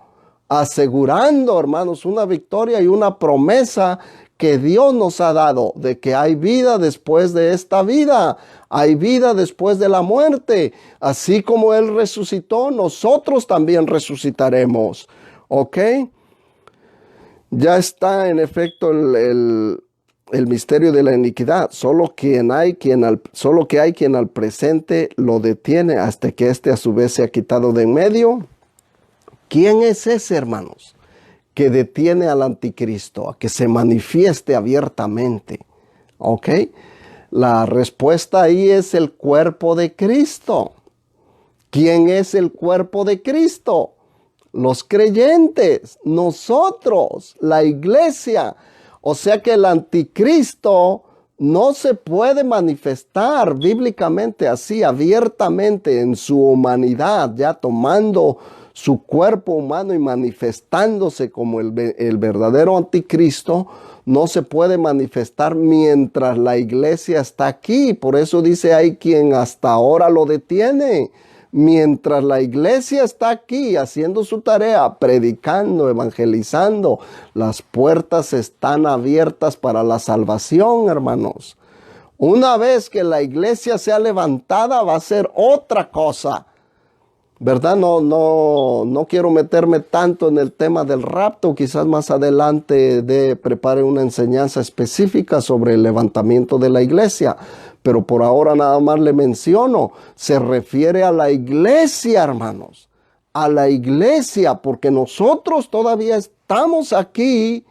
A: asegurando, hermanos, una victoria y una promesa que Dios nos ha dado, de que hay vida después de esta vida, hay vida después de la muerte. Así como Él resucitó, nosotros también resucitaremos. ¿Ok? Ya está en efecto el misterio de la iniquidad. Solo que hay quien al presente lo detiene hasta que éste a su vez se ha quitado de en medio. ¿Quién es ese, hermanos, que detiene al anticristo a que se manifieste abiertamente? ¿Ok? La respuesta ahí es el cuerpo de Cristo. ¿Quién es el cuerpo de Cristo? Los creyentes, nosotros, la iglesia. O sea que el anticristo no se puede manifestar bíblicamente así, abiertamente en su humanidad, ya tomando su cuerpo humano y manifestándose como el verdadero anticristo. No se puede manifestar mientras la iglesia está aquí. Por eso dice, hay quien hasta ahora lo detiene. Mientras la iglesia está aquí haciendo su tarea, predicando, evangelizando, las puertas están abiertas para la salvación, hermanos. Una vez que la iglesia sea levantada, va a ser otra cosa, ¿verdad? No quiero meterme tanto en el tema del rapto. Quizás más adelante prepare una enseñanza específica sobre el levantamiento de la iglesia. Pero por ahora nada más le menciono. Se refiere a la iglesia, hermanos. A la iglesia, porque nosotros todavía estamos aquí.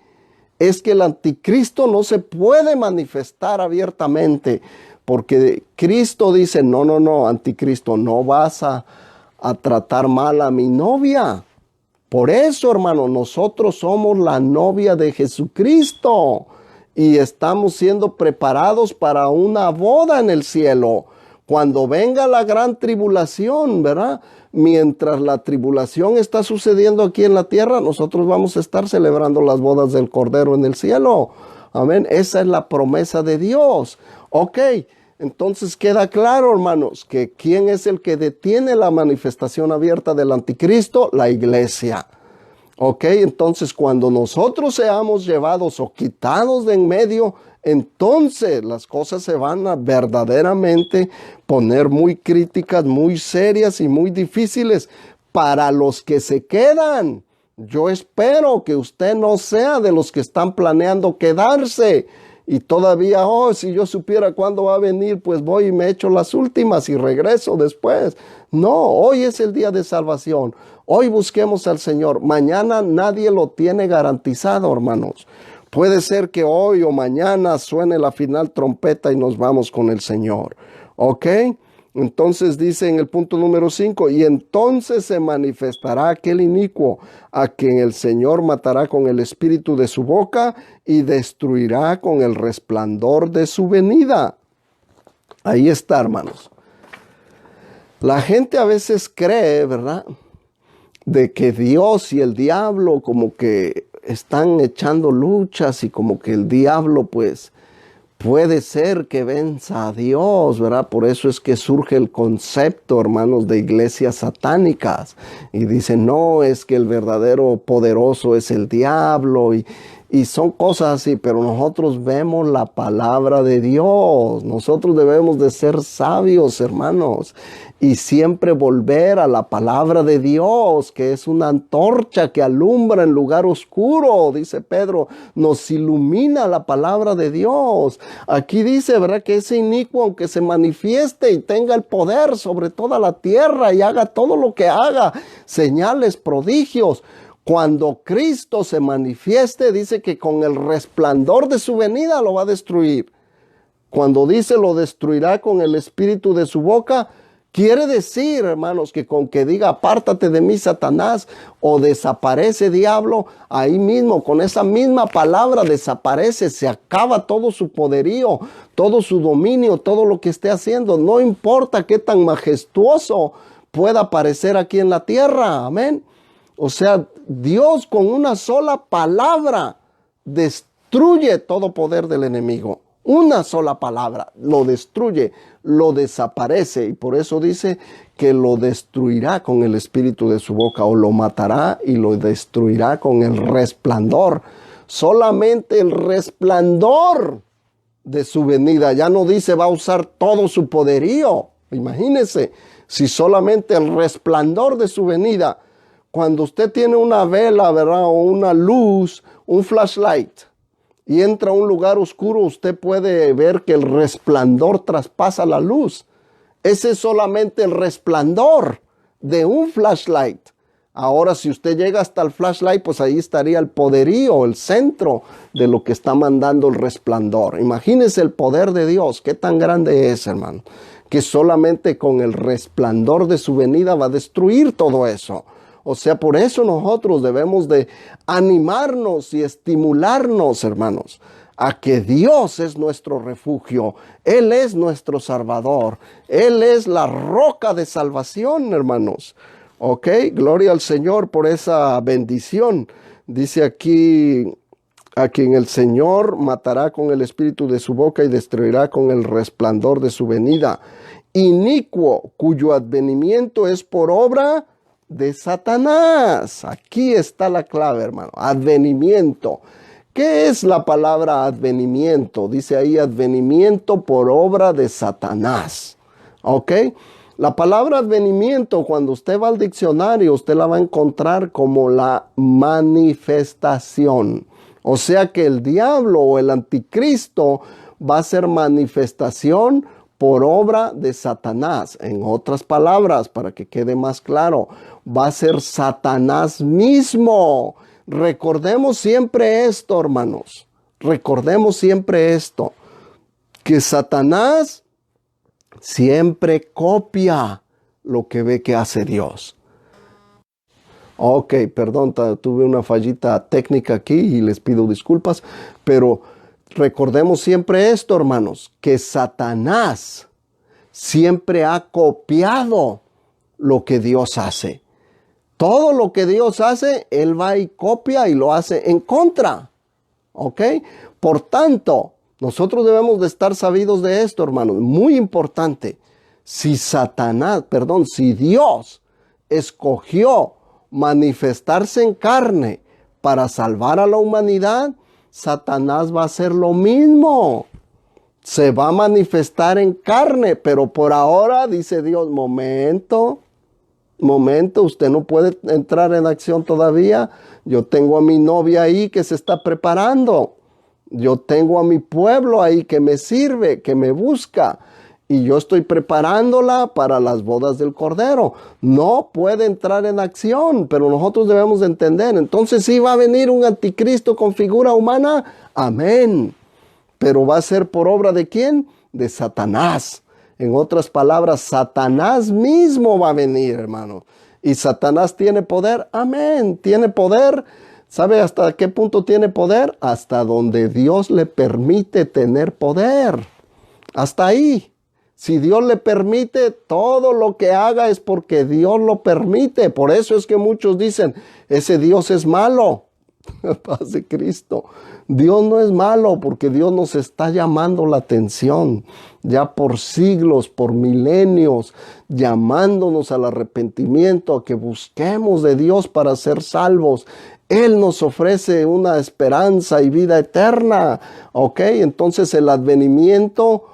A: Es que el anticristo no se puede manifestar abiertamente. Porque Cristo dice, no, anticristo, no vas a tratar mal a mi novia. Por eso, hermano, nosotros somos la novia de Jesucristo y estamos siendo preparados para una boda en el cielo. Cuando venga la gran tribulación, ¿verdad? Mientras la tribulación está sucediendo aquí en la tierra, nosotros vamos a estar celebrando las bodas del Cordero en el cielo. Amén. Esa es la promesa de Dios. Ok. Entonces queda claro, hermanos, que ¿quién es el que detiene la manifestación abierta del anticristo? La iglesia. Ok, entonces cuando nosotros seamos llevados o quitados de en medio, entonces las cosas se van a verdaderamente poner muy críticas, muy serias y muy difíciles para los que se quedan. Yo espero que usted no sea de los que están planeando quedarse. Y todavía, si yo supiera cuándo va a venir, pues voy y me echo las últimas y regreso después. No, hoy es el día de salvación. Hoy busquemos al Señor. Mañana nadie lo tiene garantizado, hermanos. Puede ser que hoy o mañana suene la final trompeta y nos vamos con el Señor. ¿Ok? Entonces dice en el punto número 5, y entonces se manifestará aquel inicuo a quien el Señor matará con el espíritu de su boca y destruirá con el resplandor de su venida. Ahí está, hermanos. La gente a veces cree, ¿verdad?, de que Dios y el diablo como que están echando luchas y como que el diablo pues puede ser que venza a Dios, ¿verdad? Por eso es que surge el concepto, hermanos, de iglesias satánicas. Y dicen, no, es que el verdadero poderoso es el diablo y son cosas así, pero nosotros vemos la palabra de Dios. Nosotros debemos de ser sabios, hermanos, y siempre volver a la palabra de Dios, que es una antorcha que alumbra en lugar oscuro, dice Pedro, nos ilumina la palabra de Dios. Aquí dice, ¿verdad?, que ese inicuo, aunque se manifieste y tenga el poder sobre toda la tierra y haga todo lo que haga, señales, prodigios, cuando Cristo se manifieste, dice que con el resplandor de su venida lo va a destruir. Cuando dice lo destruirá con el espíritu de su boca, quiere decir, hermanos, que con que diga apártate de mí, Satanás, o desaparece, diablo, ahí mismo, con esa misma palabra desaparece, se acaba todo su poderío, todo su dominio, todo lo que esté haciendo. No importa qué tan majestuoso pueda aparecer aquí en la tierra, amén. O sea, Dios con una sola palabra destruye todo poder del enemigo. Una sola palabra lo destruye, lo desaparece. Y por eso dice que lo destruirá con el espíritu de su boca, o lo matará y lo destruirá con el resplandor. Solamente el resplandor de su venida. Ya no dice va a usar todo su poderío. Imagínense, si solamente el resplandor de su venida. Cuando usted tiene una vela, ¿verdad?, o una luz, un flashlight, y entra a un lugar oscuro, usted puede ver que el resplandor traspasa la luz. Ese es solamente el resplandor de un flashlight. Ahora, si usted llega hasta el flashlight, pues ahí estaría el poderío, el centro de lo que está mandando el resplandor. Imagínese el poder de Dios, qué tan grande es, hermano, que solamente con el resplandor de su venida va a destruir todo eso. O sea, por eso nosotros debemos de animarnos y estimularnos, hermanos, a que Dios es nuestro refugio. Él es nuestro Salvador. Él es la roca de salvación, hermanos. Ok, gloria al Señor por esa bendición. Dice aquí, a quien el Señor matará con el espíritu de su boca y destruirá con el resplandor de su venida. Inicuo, cuyo advenimiento es por obra de Satanás. Aquí está la clave, hermano. Advenimiento. ¿Qué es la palabra advenimiento? Dice ahí advenimiento por obra de Satanás. ¿Ok? La palabra advenimiento, cuando usted va al diccionario, usted la va a encontrar como la manifestación. O sea que el diablo o el anticristo va a ser manifestación por obra de Satanás. En otras palabras, para que quede más claro, va a ser Satanás mismo. Recordemos siempre esto, hermanos. Recordemos siempre esto, que Satanás siempre copia lo que ve que hace Dios. Ok, perdón, tuve una fallita técnica aquí y les pido disculpas, pero recordemos siempre esto, hermanos, que Satanás siempre ha copiado lo que Dios hace. Todo lo que Dios hace, él va y copia y lo hace en contra. ¿Ok? Por tanto, nosotros debemos de estar sabidos de esto, hermanos. Muy importante. Si Dios escogió manifestarse en carne para salvar a la humanidad, Satanás va a hacer lo mismo. Se va a manifestar en carne, pero por ahora dice Dios, momento, usted no puede entrar en acción todavía. Yo tengo a mi novia ahí que se está preparando. Yo tengo a mi pueblo ahí que me sirve, que me busca. Y yo estoy preparándola para las bodas del Cordero. No puede entrar en acción, pero nosotros debemos de entender. Entonces, ¿sí va a venir un anticristo con figura humana? Amén. Pero va a ser por obra ¿de quién? De Satanás. En otras palabras, Satanás mismo va a venir, hermano. ¿Y Satanás tiene poder? Amén. Tiene poder. ¿Sabe hasta qué punto tiene poder? Hasta donde Dios le permite tener poder. Hasta ahí. Si Dios le permite, todo lo que haga es porque Dios lo permite. Por eso es que muchos dicen, ese Dios es malo. Paz de Cristo. Dios no es malo porque Dios nos está llamando la atención ya por siglos, por milenios, llamándonos al arrepentimiento, a que busquemos de Dios para ser salvos. Él nos ofrece una esperanza y vida eterna. ¿Ok? Entonces el advenimiento,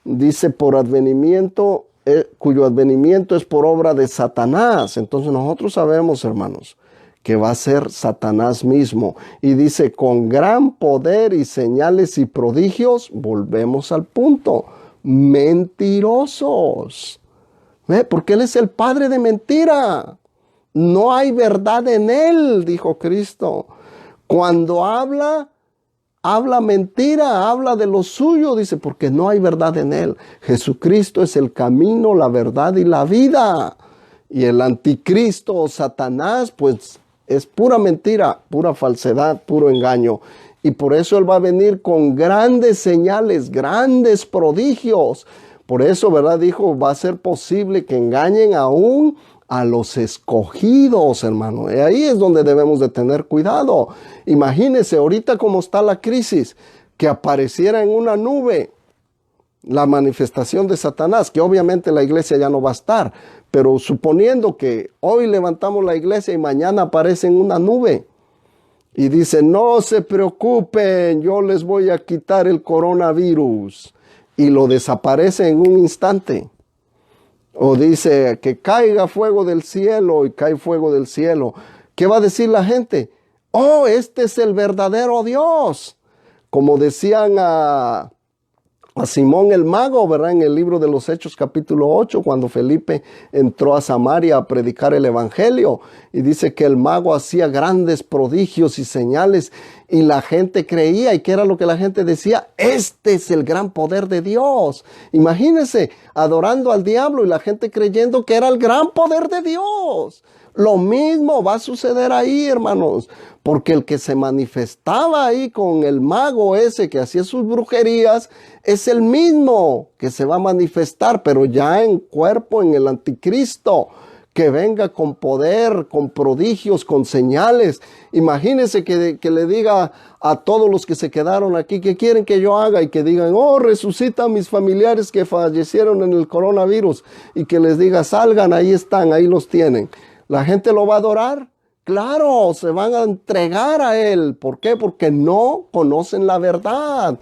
A: dice por advenimiento, cuyo advenimiento es por obra de Satanás. Entonces nosotros sabemos, hermanos, que va a ser Satanás mismo. Y dice, con gran poder y señales y prodigios, volvemos al punto, mentirosos. ¿Ve? Porque Él es el padre de mentira. No hay verdad en Él, dijo Cristo. Cuando habla mentira, habla de lo suyo, dice, porque no hay verdad en Él. Jesucristo es el camino, la verdad y la vida. Y el anticristo o Satanás, pues, es pura mentira, pura falsedad, puro engaño. Y por eso Él va a venir con grandes señales, grandes prodigios. Por eso, ¿verdad? Dijo, va a ser posible que engañen aún a los escogidos, hermano. Y ahí es donde debemos de tener cuidado. Imagínense, ahorita como está la crisis, que apareciera en una nube la manifestación de Satanás, que obviamente la iglesia ya no va a estar, pero suponiendo que hoy levantamos la iglesia y mañana aparece en una nube y dice, no se preocupen, yo les voy a quitar el coronavirus, y lo desaparece en un instante. O dice que caiga fuego del cielo y cae fuego del cielo. ¿Qué va a decir la gente? Oh, este es el verdadero Dios. Como decían a Simón el mago, ¿verdad? En el libro de los Hechos capítulo 8, cuando Felipe entró a Samaria a predicar el evangelio, y dice que el mago hacía grandes prodigios y señales y la gente creía. ¿Y qué era lo que la gente decía? Este es el gran poder de Dios. Imagínense, adorando al diablo y la gente creyendo que era el gran poder de Dios. Lo mismo va a suceder ahí, hermanos, porque el que se manifestaba ahí con el mago ese que hacía sus brujerías es el mismo que se va a manifestar, pero ya en cuerpo, en el anticristo, que venga con poder, con prodigios, con señales. Imagínense que le diga a todos los que se quedaron aquí, ¿qué quieren que yo haga? Y que digan, oh, resucita a mis familiares que fallecieron en el coronavirus. Y que les diga, salgan, ahí están, ahí los tienen. ¿La gente lo va a adorar? Claro, se van a entregar a él. ¿Por qué? Porque no conocen la verdad.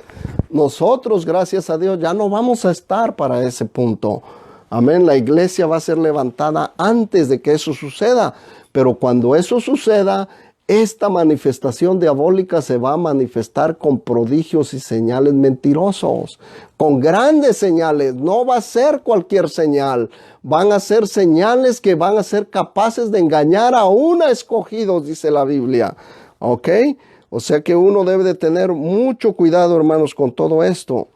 A: Nosotros, gracias a Dios, ya no vamos a estar para ese punto. Amén. La iglesia va a ser levantada antes de que eso suceda. Pero cuando eso suceda, esta manifestación diabólica se va a manifestar con prodigios y señales mentirosos. Con grandes señales. No va a ser cualquier señal. Van a ser señales que van a ser capaces de engañar aún a escogidos, dice la Biblia. ¿Ok? O sea que uno debe de tener mucho cuidado, hermanos, con todo esto.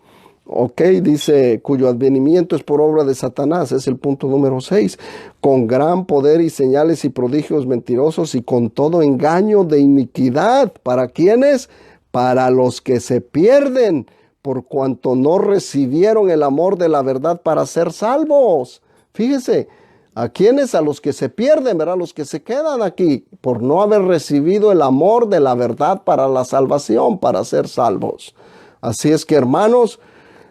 A: Ok, dice, cuyo advenimiento es por obra de Satanás, es el punto número 6, con gran poder y señales y prodigios mentirosos y con todo engaño de iniquidad. ¿Para quiénes? Para los que se pierden, por cuanto no recibieron el amor de la verdad para ser salvos. Fíjese, ¿a quiénes? A los que se pierden, ¿verdad? Los que se quedan aquí, por no haber recibido el amor de la verdad para la salvación, para ser salvos. Así es que, hermanos,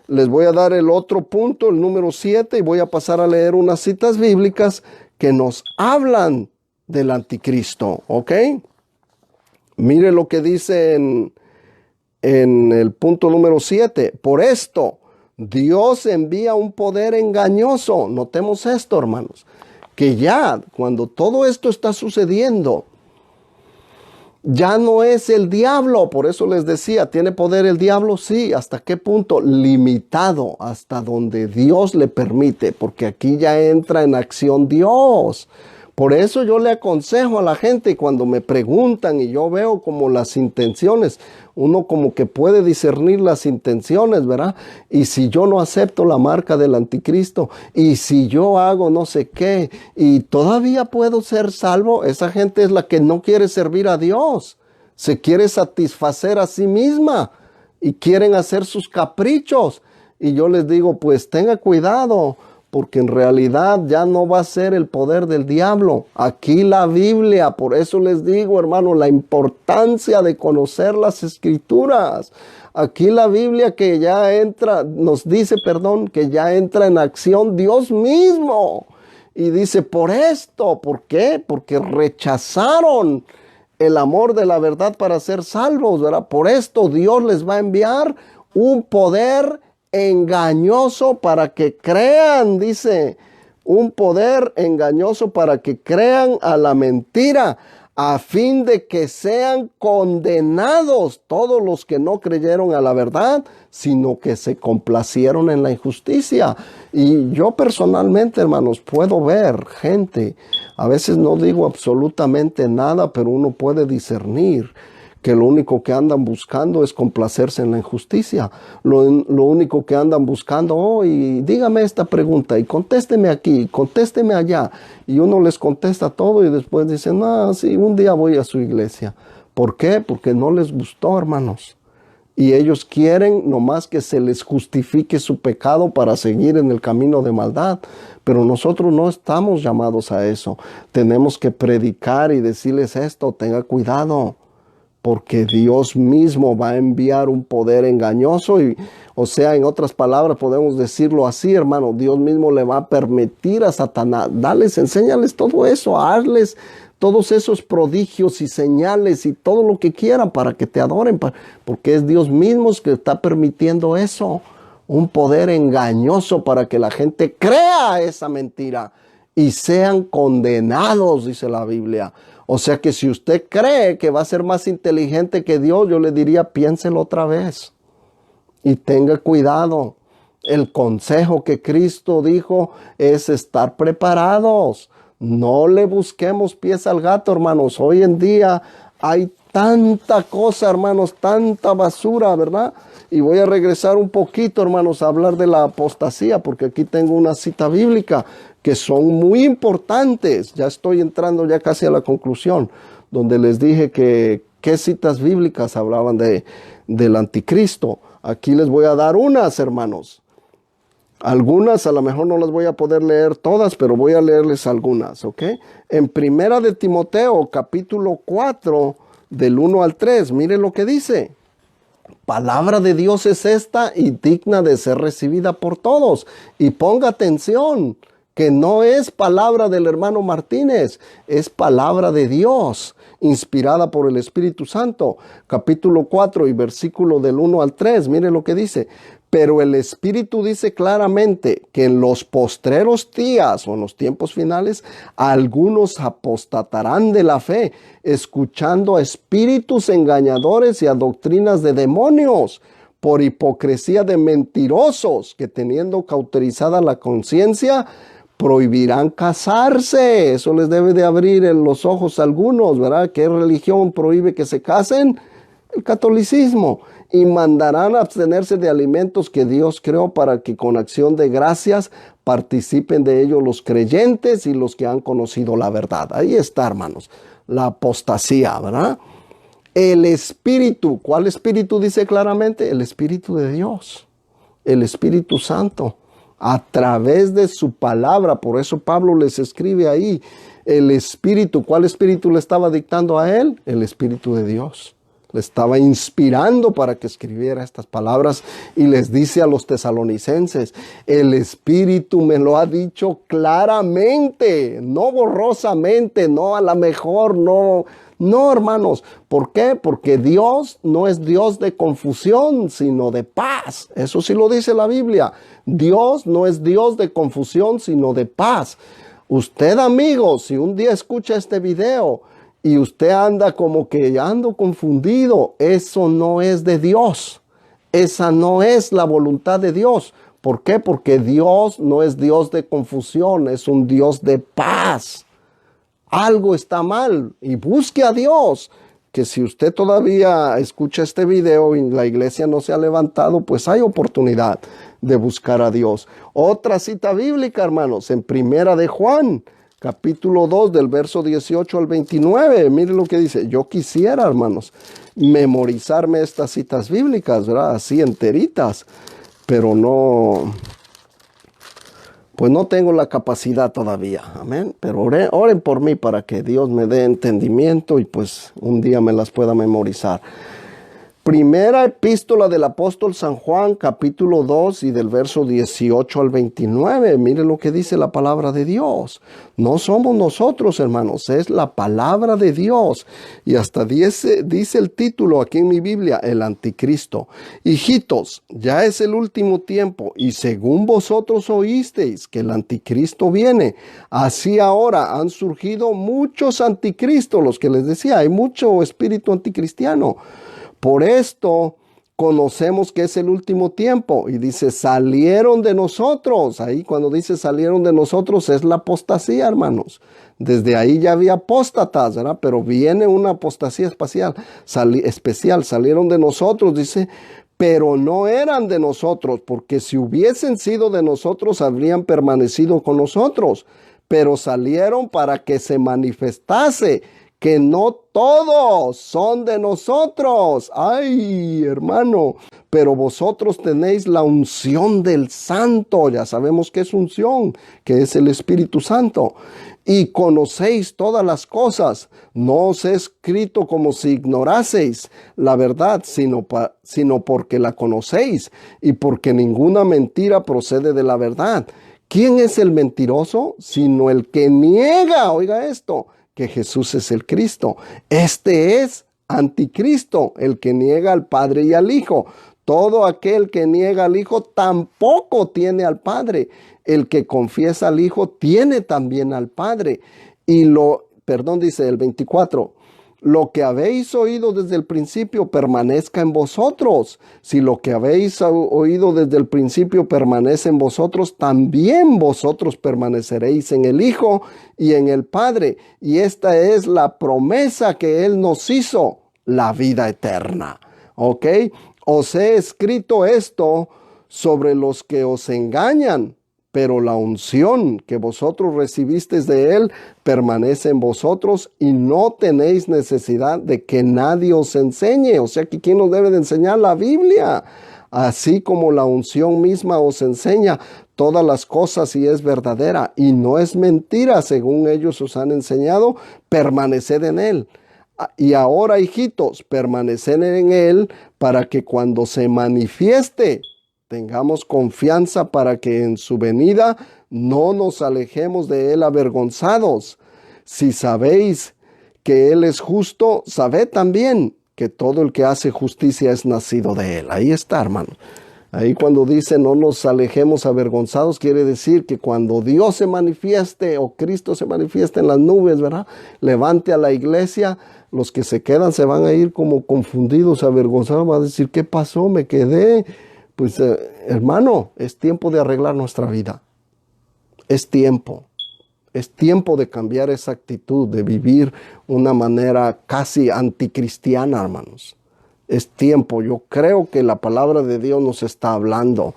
A: les voy a dar el otro punto, el número 7, y voy a pasar a leer unas citas bíblicas que nos hablan del anticristo, ¿ok? Mire lo que dice en el punto número 7. Por esto, Dios envía un poder engañoso. Notemos esto, hermanos, que ya cuando todo esto está sucediendo, ya no es el diablo. Por eso les decía, ¿tiene poder el diablo? Sí. ¿Hasta qué punto? Limitado, hasta donde Dios le permite, porque aquí ya entra en acción Dios. Por eso yo le aconsejo a la gente cuando me preguntan y yo veo como las intenciones, uno como que puede discernir las intenciones, ¿verdad? Y si yo no acepto la marca del anticristo, y si yo hago no sé qué, y todavía puedo ser salvo, esa gente es la que no quiere servir a Dios, se quiere satisfacer a sí misma y quieren hacer sus caprichos. Y yo les digo, pues tenga cuidado, porque en realidad ya no va a ser el poder del diablo. Aquí la Biblia, por eso les digo, hermano, la importancia de conocer las Escrituras. Aquí la Biblia que ya entra, nos dice, que ya entra en acción Dios mismo. Y dice, por esto, ¿por qué? Porque rechazaron el amor de la verdad para ser salvos, ¿verdad? Por esto Dios les va a enviar un poder engañoso para que crean, dice, un poder engañoso para que crean a la mentira, a fin de que sean condenados todos los que no creyeron a la verdad, sino que se complacieron en la injusticia. Y yo personalmente, hermanos, puedo ver gente, a veces no digo absolutamente nada, pero uno puede discernir que lo único que andan buscando es complacerse en la injusticia. Lo único que andan buscando, y dígame esta pregunta, y contésteme aquí, contésteme allá. Y uno les contesta todo y después dicen, sí, un día voy a su iglesia. ¿Por qué? Porque no les gustó, hermanos. Y ellos quieren nomás que se les justifique su pecado para seguir en el camino de maldad. Pero nosotros no estamos llamados a eso. Tenemos que predicar y decirles esto, tenga cuidado, porque Dios mismo va a enviar un poder engañoso. Y, o sea, en otras palabras podemos decirlo así, hermano, Dios mismo le va a permitir a Satanás, enséñales todo eso, hazles todos esos prodigios y señales y todo lo que quieran para que te adoren, porque es Dios mismo que está permitiendo eso, un poder engañoso para que la gente crea esa mentira y sean condenados, dice la Biblia. O sea que si usted cree que va a ser más inteligente que Dios, yo le diría, piénselo otra vez y tenga cuidado. El consejo que Cristo dijo es estar preparados. No le busquemos pies al gato, hermanos. Hoy en día hay tanta cosa, hermanos, tanta basura, ¿verdad? Y voy a regresar un poquito, hermanos, a hablar de la apostasía, porque aquí tengo una cita bíblica que son muy importantes. Ya estoy entrando ya casi a la conclusión, donde les dije que qué citas bíblicas hablaban del anticristo. Aquí les voy a dar unas, hermanos. Algunas a lo mejor no las voy a poder leer todas, pero voy a leerles algunas, ¿ok? En Primera de Timoteo, capítulo 4, del 1 al 3, miren lo que dice. Palabra de Dios es esta y digna de ser recibida por todos. Y ponga atención, que no es palabra del hermano Martínez, es palabra de Dios, inspirada por el Espíritu Santo. Capítulo 4 y versículo del 1 al 3, mire lo que dice. Pero el Espíritu dice claramente que en los postreros días o en los tiempos finales, algunos apostatarán de la fe, escuchando a espíritus engañadores y a doctrinas de demonios, por hipocresía de mentirosos, que teniendo cauterizada la conciencia, prohibirán casarse. Eso les debe de abrir en los ojos a algunos, ¿verdad? ¿Qué religión prohíbe que se casen? El catolicismo. Y mandarán a abstenerse de alimentos que Dios creó para que con acción de gracias participen de ellos los creyentes y los que han conocido la verdad. Ahí está, hermanos, la apostasía, ¿verdad? El Espíritu, ¿cuál Espíritu dice claramente? El Espíritu de Dios, el Espíritu Santo, a través de su palabra. Por eso Pablo les escribe ahí, el Espíritu. ¿Cuál Espíritu le estaba dictando a él? El Espíritu de Dios. Le estaba inspirando para que escribiera estas palabras y les dice a los tesalonicenses, el Espíritu me lo ha dicho claramente, no borrosamente, no a la mejor, no, hermanos. ¿Por qué? Porque Dios no es Dios de confusión, sino de paz. Eso sí lo dice la Biblia. Dios no es Dios de confusión, sino de paz. Usted, amigo, si un día escucha este video y usted anda como que ando confundido, eso no es de Dios. Esa no es la voluntad de Dios. ¿Por qué? Porque Dios no es Dios de confusión, es un Dios de paz. Algo está mal y busque a Dios. Que si usted todavía escucha este video y la iglesia no se ha levantado, pues hay oportunidad de buscar a Dios. Otra cita bíblica, hermanos, en Primera de Juan, capítulo 2, del verso 18 al 29. Miren lo que dice. Yo quisiera, hermanos, memorizarme estas citas bíblicas, ¿verdad? Así enteritas, pero no, pues no tengo la capacidad todavía. Amén. Pero oren por mí para que Dios me dé entendimiento y pues un día me las pueda memorizar. Primera epístola del apóstol San Juan, capítulo 2 y del verso 18 al 29. Miren lo que dice la palabra de Dios. No somos nosotros, hermanos, es la palabra de Dios. Y hasta dice el título aquí en mi Biblia, el anticristo. Hijitos, ya es el último tiempo y según vosotros oísteis que el anticristo viene, así ahora han surgido muchos anticristos, los que les decía, hay mucho espíritu anticristiano. Por esto conocemos que es el último tiempo. Y dice, salieron de nosotros. Ahí cuando dice salieron de nosotros es la apostasía, hermanos. Desde ahí ya había apóstatas, ¿verdad? Pero viene una apostasía especial. Salieron de nosotros, dice, pero no eran de nosotros, porque si hubiesen sido de nosotros, habrían permanecido con nosotros. Pero salieron para que se manifestase que no todos son de nosotros. Ay, hermano, pero vosotros tenéis la unción del Santo. Ya sabemos que es unción, que es el Espíritu Santo. Y conocéis todas las cosas. No os he escrito como si ignoraseis la verdad, sino porque la conocéis y porque ninguna mentira procede de la verdad. ¿Quién es el mentiroso? Sino el que niega, oiga esto, que Jesús es el Cristo. Este es anticristo, el que niega al Padre y al Hijo. Todo aquel que niega al Hijo tampoco tiene al Padre. El que confiesa al Hijo tiene también al Padre. Y perdón, dice el 24, lo que habéis oído desde el principio permanezca en vosotros. Si lo que habéis oído desde el principio permanece en vosotros, también vosotros permaneceréis en el Hijo y en el Padre. Y esta es la promesa que Él nos hizo, la vida eterna. ¿Ok? Os he escrito esto sobre los que os engañan, pero la unción que vosotros recibisteis de Él permanece en vosotros y no tenéis necesidad de que nadie os enseñe. O sea que ¿quién nos debe de enseñar? La Biblia. Así como la unción misma os enseña todas las cosas y es verdadera y no es mentira según ellos os han enseñado, permaneced en Él. Y ahora, hijitos, permaneced en Él para que cuando se manifieste tengamos confianza para que en su venida no nos alejemos de Él avergonzados. Si sabéis que Él es justo, sabed también que todo el que hace justicia es nacido de Él. Ahí está, hermano. Ahí cuando dice no nos alejemos avergonzados, quiere decir que cuando Dios se manifieste o Cristo se manifieste en las nubes, ¿verdad? Levante a la iglesia, los que se quedan se van a ir como confundidos, avergonzados, van a decir, ¿qué pasó? Me quedé. Pues hermano, es tiempo de arreglar nuestra vida. Es tiempo de cambiar esa actitud, de vivir una manera casi anticristiana, hermanos. Es tiempo, yo creo que la palabra de Dios nos está hablando.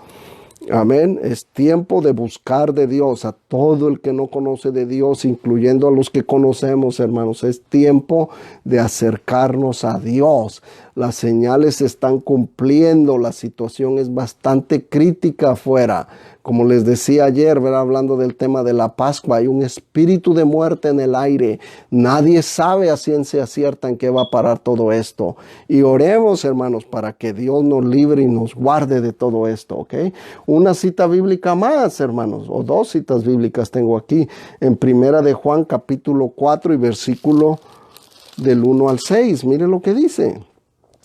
A: Amén. Es tiempo de buscar de Dios a todo el que no conoce de Dios, incluyendo a los que conocemos, hermanos. Es tiempo de acercarnos a Dios. Las señales se están cumpliendo. La situación es bastante crítica afuera. Como les decía ayer, ¿verdad? Hablando del tema de la Pascua, hay un espíritu de muerte en el aire. Nadie sabe a ciencia cierta en qué va a parar todo esto. Y oremos, hermanos, para que Dios nos libre y nos guarde de todo esto, ¿ok? Una cita bíblica más, hermanos, o dos citas bíblicas tengo aquí. En Primera de Juan, capítulo 4 y versículo del 1 al 6. Mire lo que dice.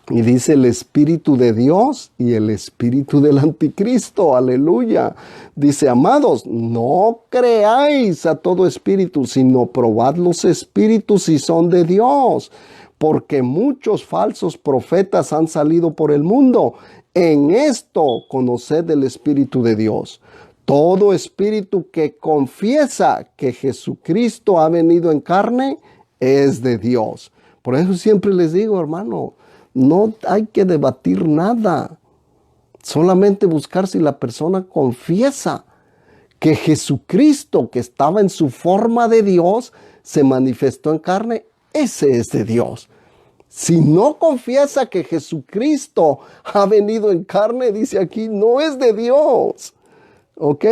A: Y dice el Espíritu de Dios y el Espíritu del Anticristo. Aleluya. Dice, amados, no creáis a todo espíritu, sino probad los espíritus si son de Dios. Porque muchos falsos profetas han salido por el mundo. En esto conoced el Espíritu de Dios. Todo espíritu que confiesa que Jesucristo ha venido en carne es de Dios. Por eso siempre les digo, hermano, no hay que debatir nada. Solamente buscar si la persona confiesa que Jesucristo, que estaba en su forma de Dios, se manifestó en carne. Ese es de Dios. Si no confiesa que Jesucristo ha venido en carne, dice aquí, no es de Dios. ¿Ok?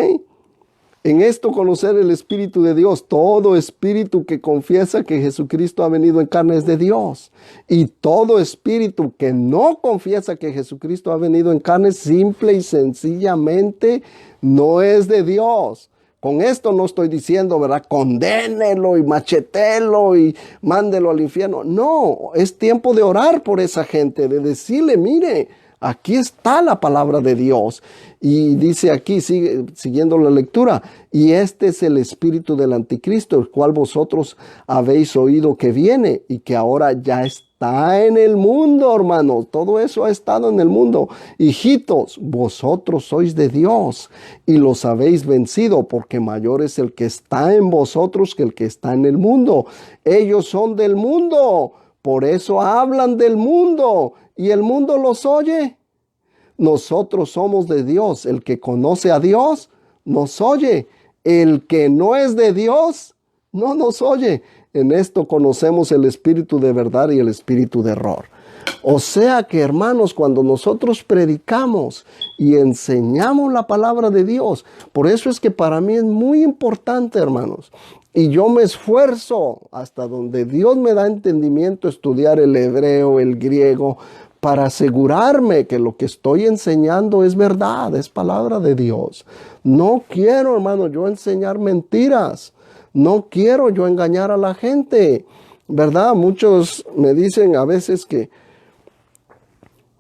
A: En esto conocer el Espíritu de Dios. Todo espíritu que confiesa que Jesucristo ha venido en carne es de Dios. Y todo espíritu que no confiesa que Jesucristo ha venido en carne, simple y sencillamente no es de Dios. Con esto no estoy diciendo, ¿verdad? Condénelo y machetelo y mándelo al infierno. No, es tiempo de orar por esa gente, de decirle, mire, aquí está la palabra de Dios. Y dice aquí, siguiendo la lectura, y este es el espíritu del anticristo, el cual vosotros habéis oído que viene y que ahora ya está en el mundo, hermanos. Todo eso ha estado en el mundo. Hijitos, vosotros sois de Dios y los habéis vencido, porque mayor es el que está en vosotros que el que está en el mundo. Ellos son del mundo, por eso hablan del mundo y el mundo los oye. Nosotros somos de Dios. El que conoce a Dios nos oye. El que no es de Dios no nos oye. En esto conocemos el espíritu de verdad y el espíritu de error. O sea que, hermanos, cuando nosotros predicamos y enseñamos la palabra de Dios, por eso es que para mí es muy importante, hermanos, y yo me esfuerzo hasta donde Dios me da entendimiento, estudiar el hebreo, el griego, para asegurarme que lo que estoy enseñando es verdad, es palabra de Dios. No quiero, hermano, yo enseñar mentiras. No quiero yo engañar a la gente, ¿verdad? Muchos me dicen a veces que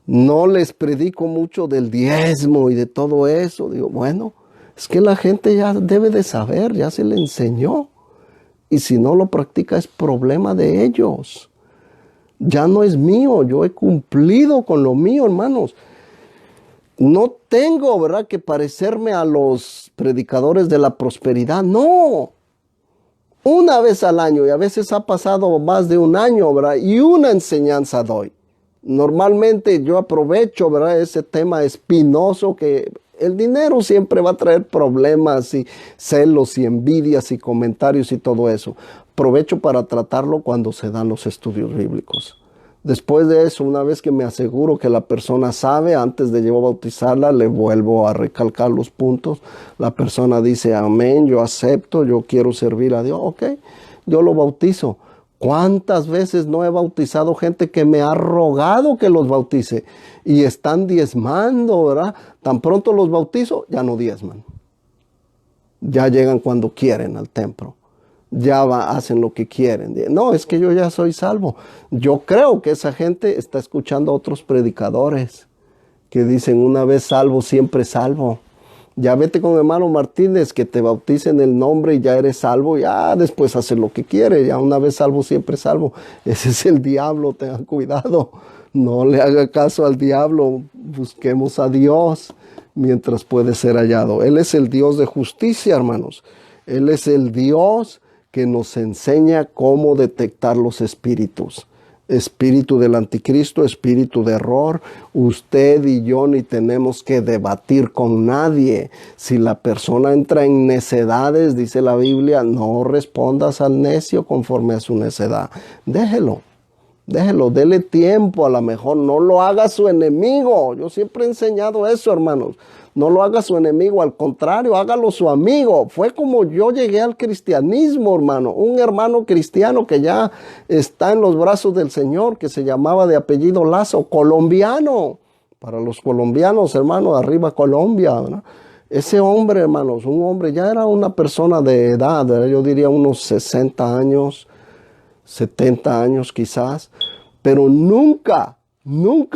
A: no les predico mucho del diezmo y de todo eso. Digo, bueno, es que la gente ya debe de saber, ya se le enseñó. y si no lo practica es problema de ellos. Ya no es mío, yo he cumplido con lo mío, hermanos. No tengo, ¿verdad?, que parecerme a los predicadores de la prosperidad, no. Una vez al año, y a veces ha pasado más de un año, ¿verdad?, y una enseñanza doy. Normalmente yo aprovecho, ¿verdad?, ese tema espinoso que el dinero siempre va a traer problemas y celos y envidias y comentarios y todo eso. Aprovecho para tratarlo cuando se dan los estudios bíblicos. Después de eso, una vez que me aseguro que la persona sabe, antes de yo bautizarla, le vuelvo a recalcar los puntos. La persona dice, amén, yo acepto, yo quiero servir a Dios. Ok, yo lo bautizo. ¿Cuántas veces no he bautizado gente que me ha rogado que los bautice? Y están diezmando, ¿verdad? Tan pronto los bautizo, ya no diezman. Ya llegan cuando quieren al templo. Ya hacen lo que quieren. No, es que yo ya soy salvo. Yo creo que esa gente está escuchando a otros predicadores que dicen, una vez salvo, siempre salvo. Ya vete con hermano Martínez, que te bautice en el nombre y ya eres salvo. Ya después hace lo que quiere. Ya una vez salvo, siempre salvo. Ese es el diablo, tengan cuidado. No le haga caso al diablo. Busquemos a Dios mientras puede ser hallado. Él es el Dios de justicia, hermanos. Él es el Dios que nos enseña cómo detectar los espíritus. Espíritu del anticristo, espíritu de error. Usted y yo ni tenemos que debatir con nadie. Si la persona entra en necedades, dice la Biblia, no respondas al necio conforme a su necedad. Déjelo. Déjelo, dele tiempo, a lo mejor no lo haga su enemigo. Yo siempre he enseñado eso, hermanos. No lo haga su enemigo, al contrario, hágalo su amigo. Fue como yo llegué al cristianismo, hermano. Un hermano cristiano que ya está en los brazos del Señor, que se llamaba de apellido Lazo, colombiano. Para los colombianos, hermano, arriba Colombia, ¿verdad? Ese hombre, hermanos, un hombre, ya era una persona de edad, ¿verdad? Yo diría unos 60 años, 70 años quizás, pero nunca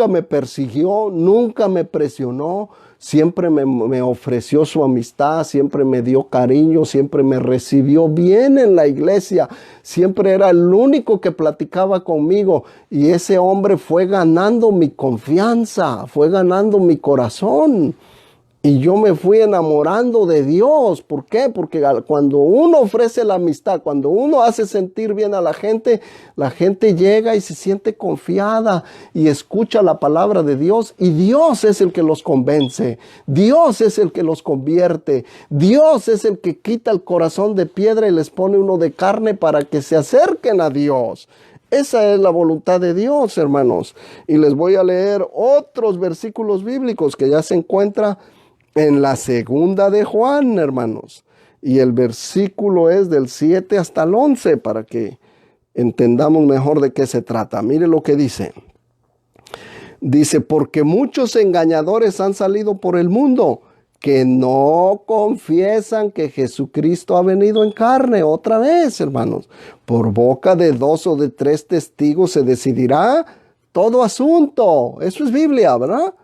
A: me persiguió, nunca me presionó, siempre me ofreció su amistad, siempre me dio cariño, siempre me recibió bien en la iglesia, siempre era el único que platicaba conmigo y ese hombre fue ganando mi confianza, fue ganando mi corazón. Y yo me fui enamorando de Dios. ¿Por qué? Porque cuando uno ofrece la amistad, cuando uno hace sentir bien a la gente llega y se siente confiada y escucha la palabra de Dios. Y Dios es el que los convence. Dios es el que los convierte. Dios es el que quita el corazón de piedra y les pone uno de carne para que se acerquen a Dios. Esa es la voluntad de Dios, hermanos. Y les voy a leer otros versículos bíblicos que ya se encuentran en la segunda de Juan, hermanos. Y el versículo es del 7 hasta el 11 para que entendamos mejor de qué se trata. Mire lo que dice. Dice, porque muchos engañadores han salido por el mundo que no confiesan que Jesucristo ha venido en carne. Otra vez, hermanos. Por boca de 2 o de 3 testigos se decidirá todo asunto. Eso es Biblia, ¿verdad?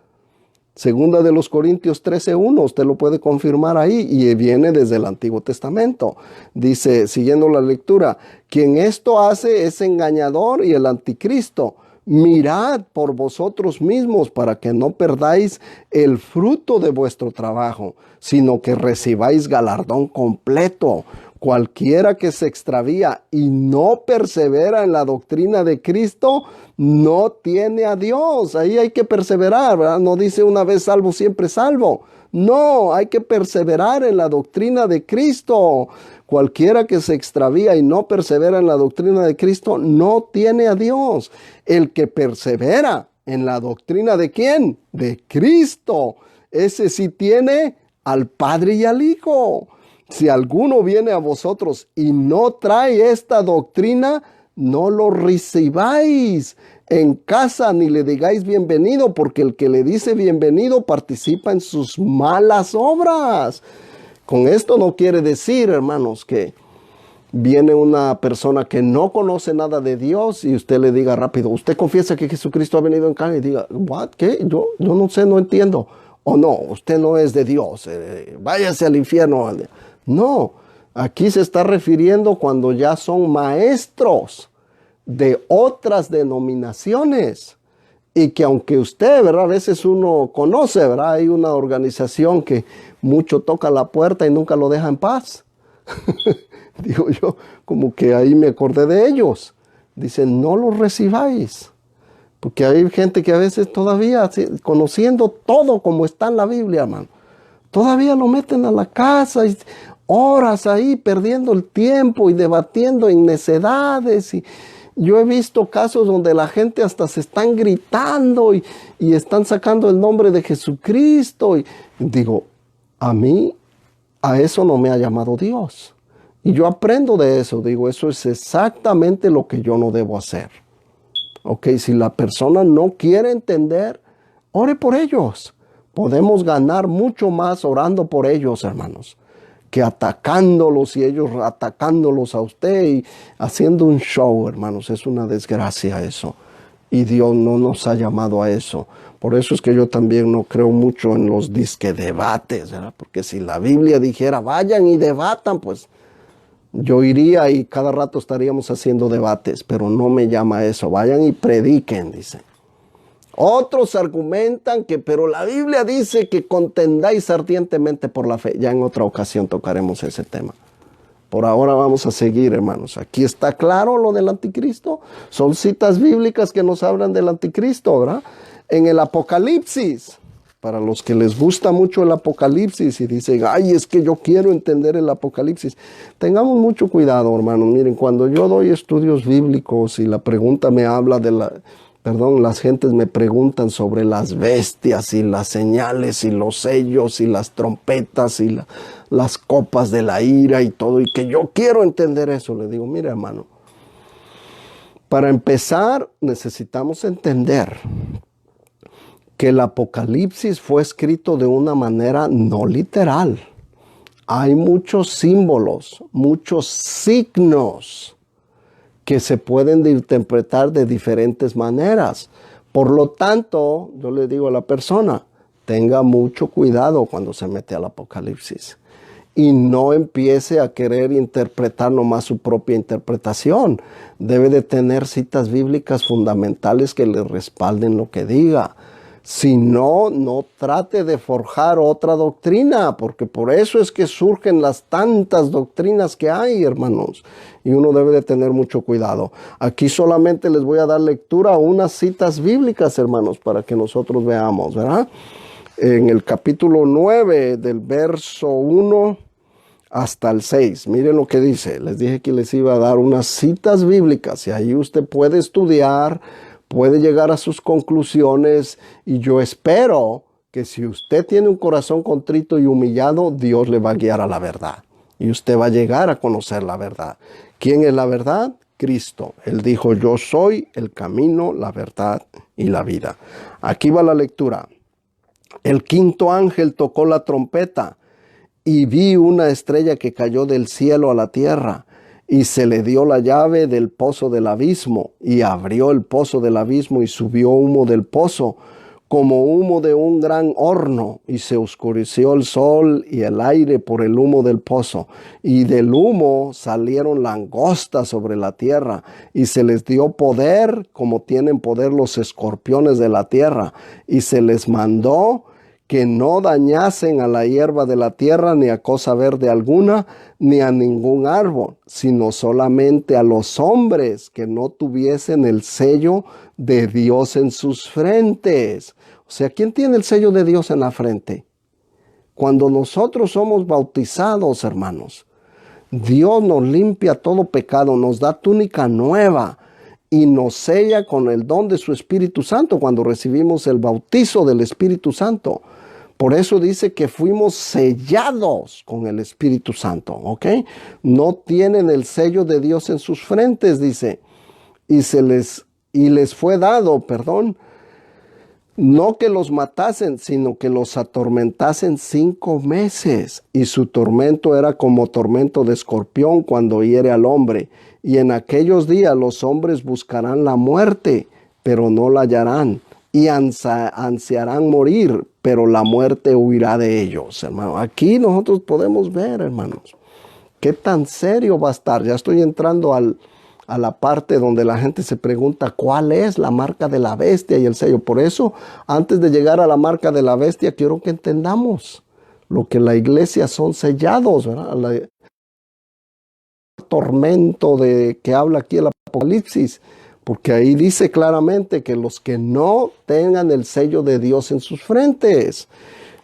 A: Segunda de los Corintios 13:1, usted lo puede confirmar ahí y viene desde el Antiguo Testamento. Dice, siguiendo la lectura, quien esto hace es engañador y el anticristo. Mirad por vosotros mismos para que no perdáis el fruto de vuestro trabajo, sino que recibáis galardón completo. Cualquiera que se extravía y no persevera en la doctrina de Cristo, no tiene a Dios. Ahí hay que perseverar, ¿verdad? No dice una vez salvo, siempre salvo. No, hay que perseverar en la doctrina de Cristo. Cualquiera que se extravía y no persevera en la doctrina de Cristo, no tiene a Dios. El que persevera en la doctrina de ¿quién? De Cristo. Ese sí tiene al Padre y al Hijo. Si alguno viene a vosotros y no trae esta doctrina, no lo recibáis en casa ni le digáis bienvenido, porque el que le dice bienvenido participa en sus malas obras. Con esto no quiere decir, hermanos, que viene una persona que no conoce nada de Dios y usted le diga rápido, usted confiesa que Jesucristo ha venido en carne y diga, ¿what? ¿Qué? Yo no sé, no entiendo. O no, usted no es de Dios, váyase al infierno. No, Aquí se está refiriendo cuando ya son maestros de otras denominaciones. Y que aunque usted, ¿verdad? A veces uno conoce, ¿verdad? Hay una organización que mucho toca la puerta y nunca lo deja en paz. Digo yo, como que ahí me acordé de ellos. Dicen, no los recibáis. Porque hay gente que a veces todavía, conociendo todo como está en la Biblia, hermano, todavía lo meten a la casa y horas ahí perdiendo el tiempo y debatiendo en necedades. Y yo he visto casos donde la gente hasta se están gritando y están sacando el nombre de Jesucristo. Y digo, a mí, a eso no me ha llamado Dios. Y yo aprendo de eso. Digo, eso es exactamente lo que yo no debo hacer. Ok, si la persona no quiere entender, ore por ellos. Podemos ganar mucho más orando por ellos, hermanos, que atacándolos y ellos atacándolos a usted y haciendo un show, hermanos. Es una desgracia eso. Y Dios no nos ha llamado a eso. Por eso es que yo también no creo mucho en los disque debates, ¿verdad? Porque si la Biblia dijera, vayan y debatan, pues yo iría y cada rato estaríamos haciendo debates, pero no me llama eso. Vayan y prediquen, dice. Otros argumentan que, pero la Biblia dice que contendáis ardientemente por la fe. Ya en otra ocasión tocaremos ese tema. Por ahora vamos a seguir, hermanos. Aquí está claro lo del anticristo. Son citas bíblicas que nos hablan del anticristo, ¿verdad? En el Apocalipsis, para los que les gusta mucho el Apocalipsis y dicen, ay, es que yo quiero entender el Apocalipsis. Tengamos mucho cuidado, hermanos. Miren, cuando yo doy estudios bíblicos y la pregunta me habla de las gentes me preguntan sobre las bestias y las señales y los sellos y las trompetas y las copas de la ira y todo, y que yo quiero entender eso. Le digo, mira, hermano, para empezar necesitamos entender que el Apocalipsis fue escrito de una manera no literal. Hay muchos símbolos, muchos signos que se pueden interpretar de diferentes maneras. Por lo tanto, yo le digo a la persona, tenga mucho cuidado cuando se mete al Apocalipsis y no empiece a querer interpretar nomás su propia interpretación. Debe de tener citas bíblicas fundamentales que le respalden lo que diga. Si no, no trate de forjar otra doctrina, porque por eso es que surgen las tantas doctrinas que hay, hermanos. Y uno debe de tener mucho cuidado. Aquí solamente les voy a dar lectura a unas citas bíblicas, hermanos, para que nosotros veamos, ¿verdad? En el capítulo 9, del verso 1 hasta el 6. Miren lo que dice. Les dije que les iba a dar unas citas bíblicas y ahí usted puede estudiar, puede llegar a sus conclusiones, y yo espero que si usted tiene un corazón contrito y humillado, Dios le va a guiar a la verdad y usted va a llegar a conocer la verdad. ¿Quién es la verdad? Cristo. Él dijo, yo soy el camino, la verdad y la vida. Aquí va la lectura. El quinto ángel tocó la trompeta y vi una estrella que cayó del cielo a la tierra. Y se le dio la llave del pozo del abismo, y abrió el pozo del abismo, y subió humo del pozo, como humo de un gran horno, y se oscureció el sol y el aire por el humo del pozo. Y del humo salieron langostas sobre la tierra, y se les dio poder, como tienen poder los escorpiones de la tierra, y se les mandó que no dañasen a la hierba de la tierra, ni a cosa verde alguna, ni a ningún árbol, sino solamente a los hombres que no tuviesen el sello de Dios en sus frentes. O sea, ¿quién tiene el sello de Dios en la frente? Cuando nosotros somos bautizados, hermanos, Dios nos limpia todo pecado, nos da túnica nueva y nos sella con el don de su Espíritu Santo cuando recibimos el bautizo del Espíritu Santo. Por eso dice que fuimos sellados con el Espíritu Santo, ¿ok? No tienen el sello de Dios en sus frentes, dice. Y les fue dado, no que los matasen, sino que los atormentasen 5 meses. Y su tormento era como tormento de escorpión cuando hiere al hombre. Y en aquellos días los hombres buscarán la muerte, pero no la hallarán. Y ansiarán morir, pero la muerte huirá de ellos, hermano. Aquí nosotros podemos ver, hermanos, ¿Qué tan serio va a estar? Ya estoy entrando a la parte donde la gente se pregunta cuál es la marca de la bestia y el sello. Por eso, antes de llegar a la marca de la bestia, quiero que entendamos lo que la iglesia son sellados, ¿verdad? El tormento de que habla aquí el Apocalipsis, porque ahí dice claramente que los que no tengan el sello de Dios en sus frentes.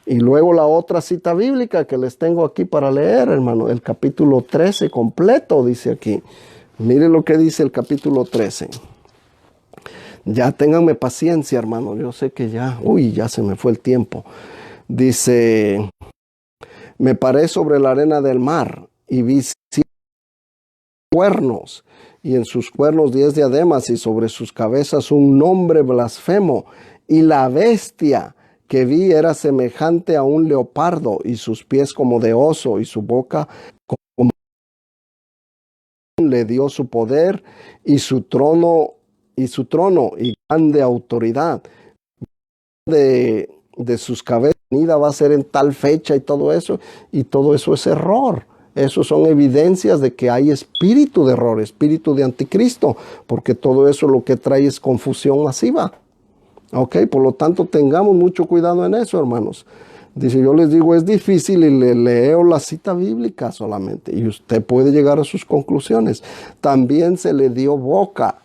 A: Y luego la otra cita bíblica que les tengo aquí para leer, hermano, el capítulo 13 completo, dice aquí. Mire lo que dice el capítulo 13. Ya ténganme paciencia, hermano. Yo sé que ya se me fue el tiempo. Dice, me paré sobre la arena del mar y vi cuernos, y en sus cuernos 10 diademas, y sobre sus cabezas un nombre blasfemo. Y la bestia que vi era semejante a un leopardo, y sus pies como de oso, y su boca como le dio su poder y su trono y grande autoridad de sus cabezas va a ser en tal fecha y todo eso es error. Eso son evidencias de que hay espíritu de error, espíritu de anticristo, porque todo eso lo que trae es confusión masiva. Ok, por lo tanto tengamos mucho cuidado en eso, hermanos. Dice, yo les digo, es difícil y le leo la cita bíblica solamente y usted puede llegar a sus conclusiones. También se le dio boca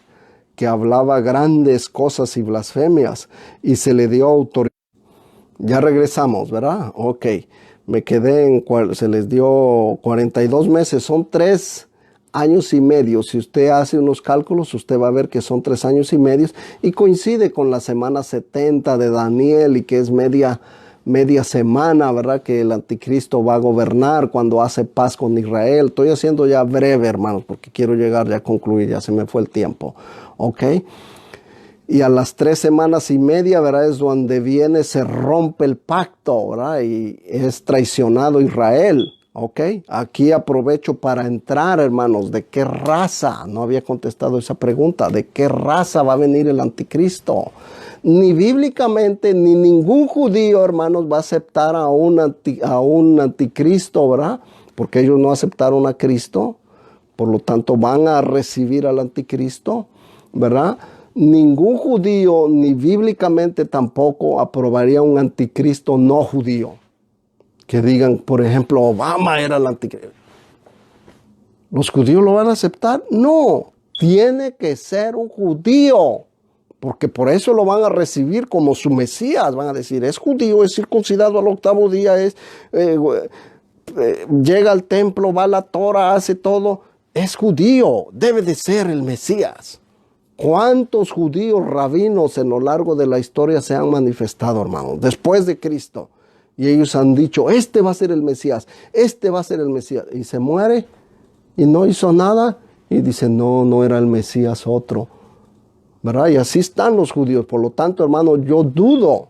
A: que hablaba grandes cosas y blasfemias y se le dio autoridad. Ya regresamos, ¿verdad? Ok, me quedé se les dio 42 meses, son 3 años y medio. Si usted hace unos cálculos, usted va a ver que son 3 años y medio y coincide con la semana 70 de Daniel y que es media semana, ¿verdad? Que el anticristo va a gobernar cuando hace paz con Israel. Estoy haciendo ya breve, hermanos, porque quiero llegar ya a concluir, ya se me fue el tiempo. Ok. Y a las 3 semanas y media, ¿verdad? Es donde se rompe el pacto, ¿verdad? Y es traicionado Israel, ¿ok? Aquí aprovecho para entrar, hermanos, ¿de qué raza? No había contestado esa pregunta. ¿De qué raza va a venir el anticristo? Ni bíblicamente, ni ningún judío, hermanos, va a aceptar a un anticristo, ¿verdad? Porque ellos no aceptaron a Cristo. Por lo tanto, van a recibir al anticristo, ¿verdad? Ningún judío, ni bíblicamente tampoco, aprobaría un anticristo no judío. Que digan, por ejemplo, Obama era el anticristo. ¿Los judíos lo van a aceptar? No, tiene que ser un judío, porque por eso lo van a recibir como su Mesías. Van a decir, es judío, es circuncidado al 8º día, llega al templo, va a la Torah, hace todo. Es judío, debe de ser el Mesías. ¿Cuántos judíos rabinos en lo largo de la historia se han manifestado, hermanos, después de Cristo? Y ellos han dicho, este va a ser el Mesías, este va a ser el Mesías. Y se muere y no hizo nada. Y dice, no era el Mesías otro. ¿Verdad? Y así están los judíos. Por lo tanto, hermano, yo dudo.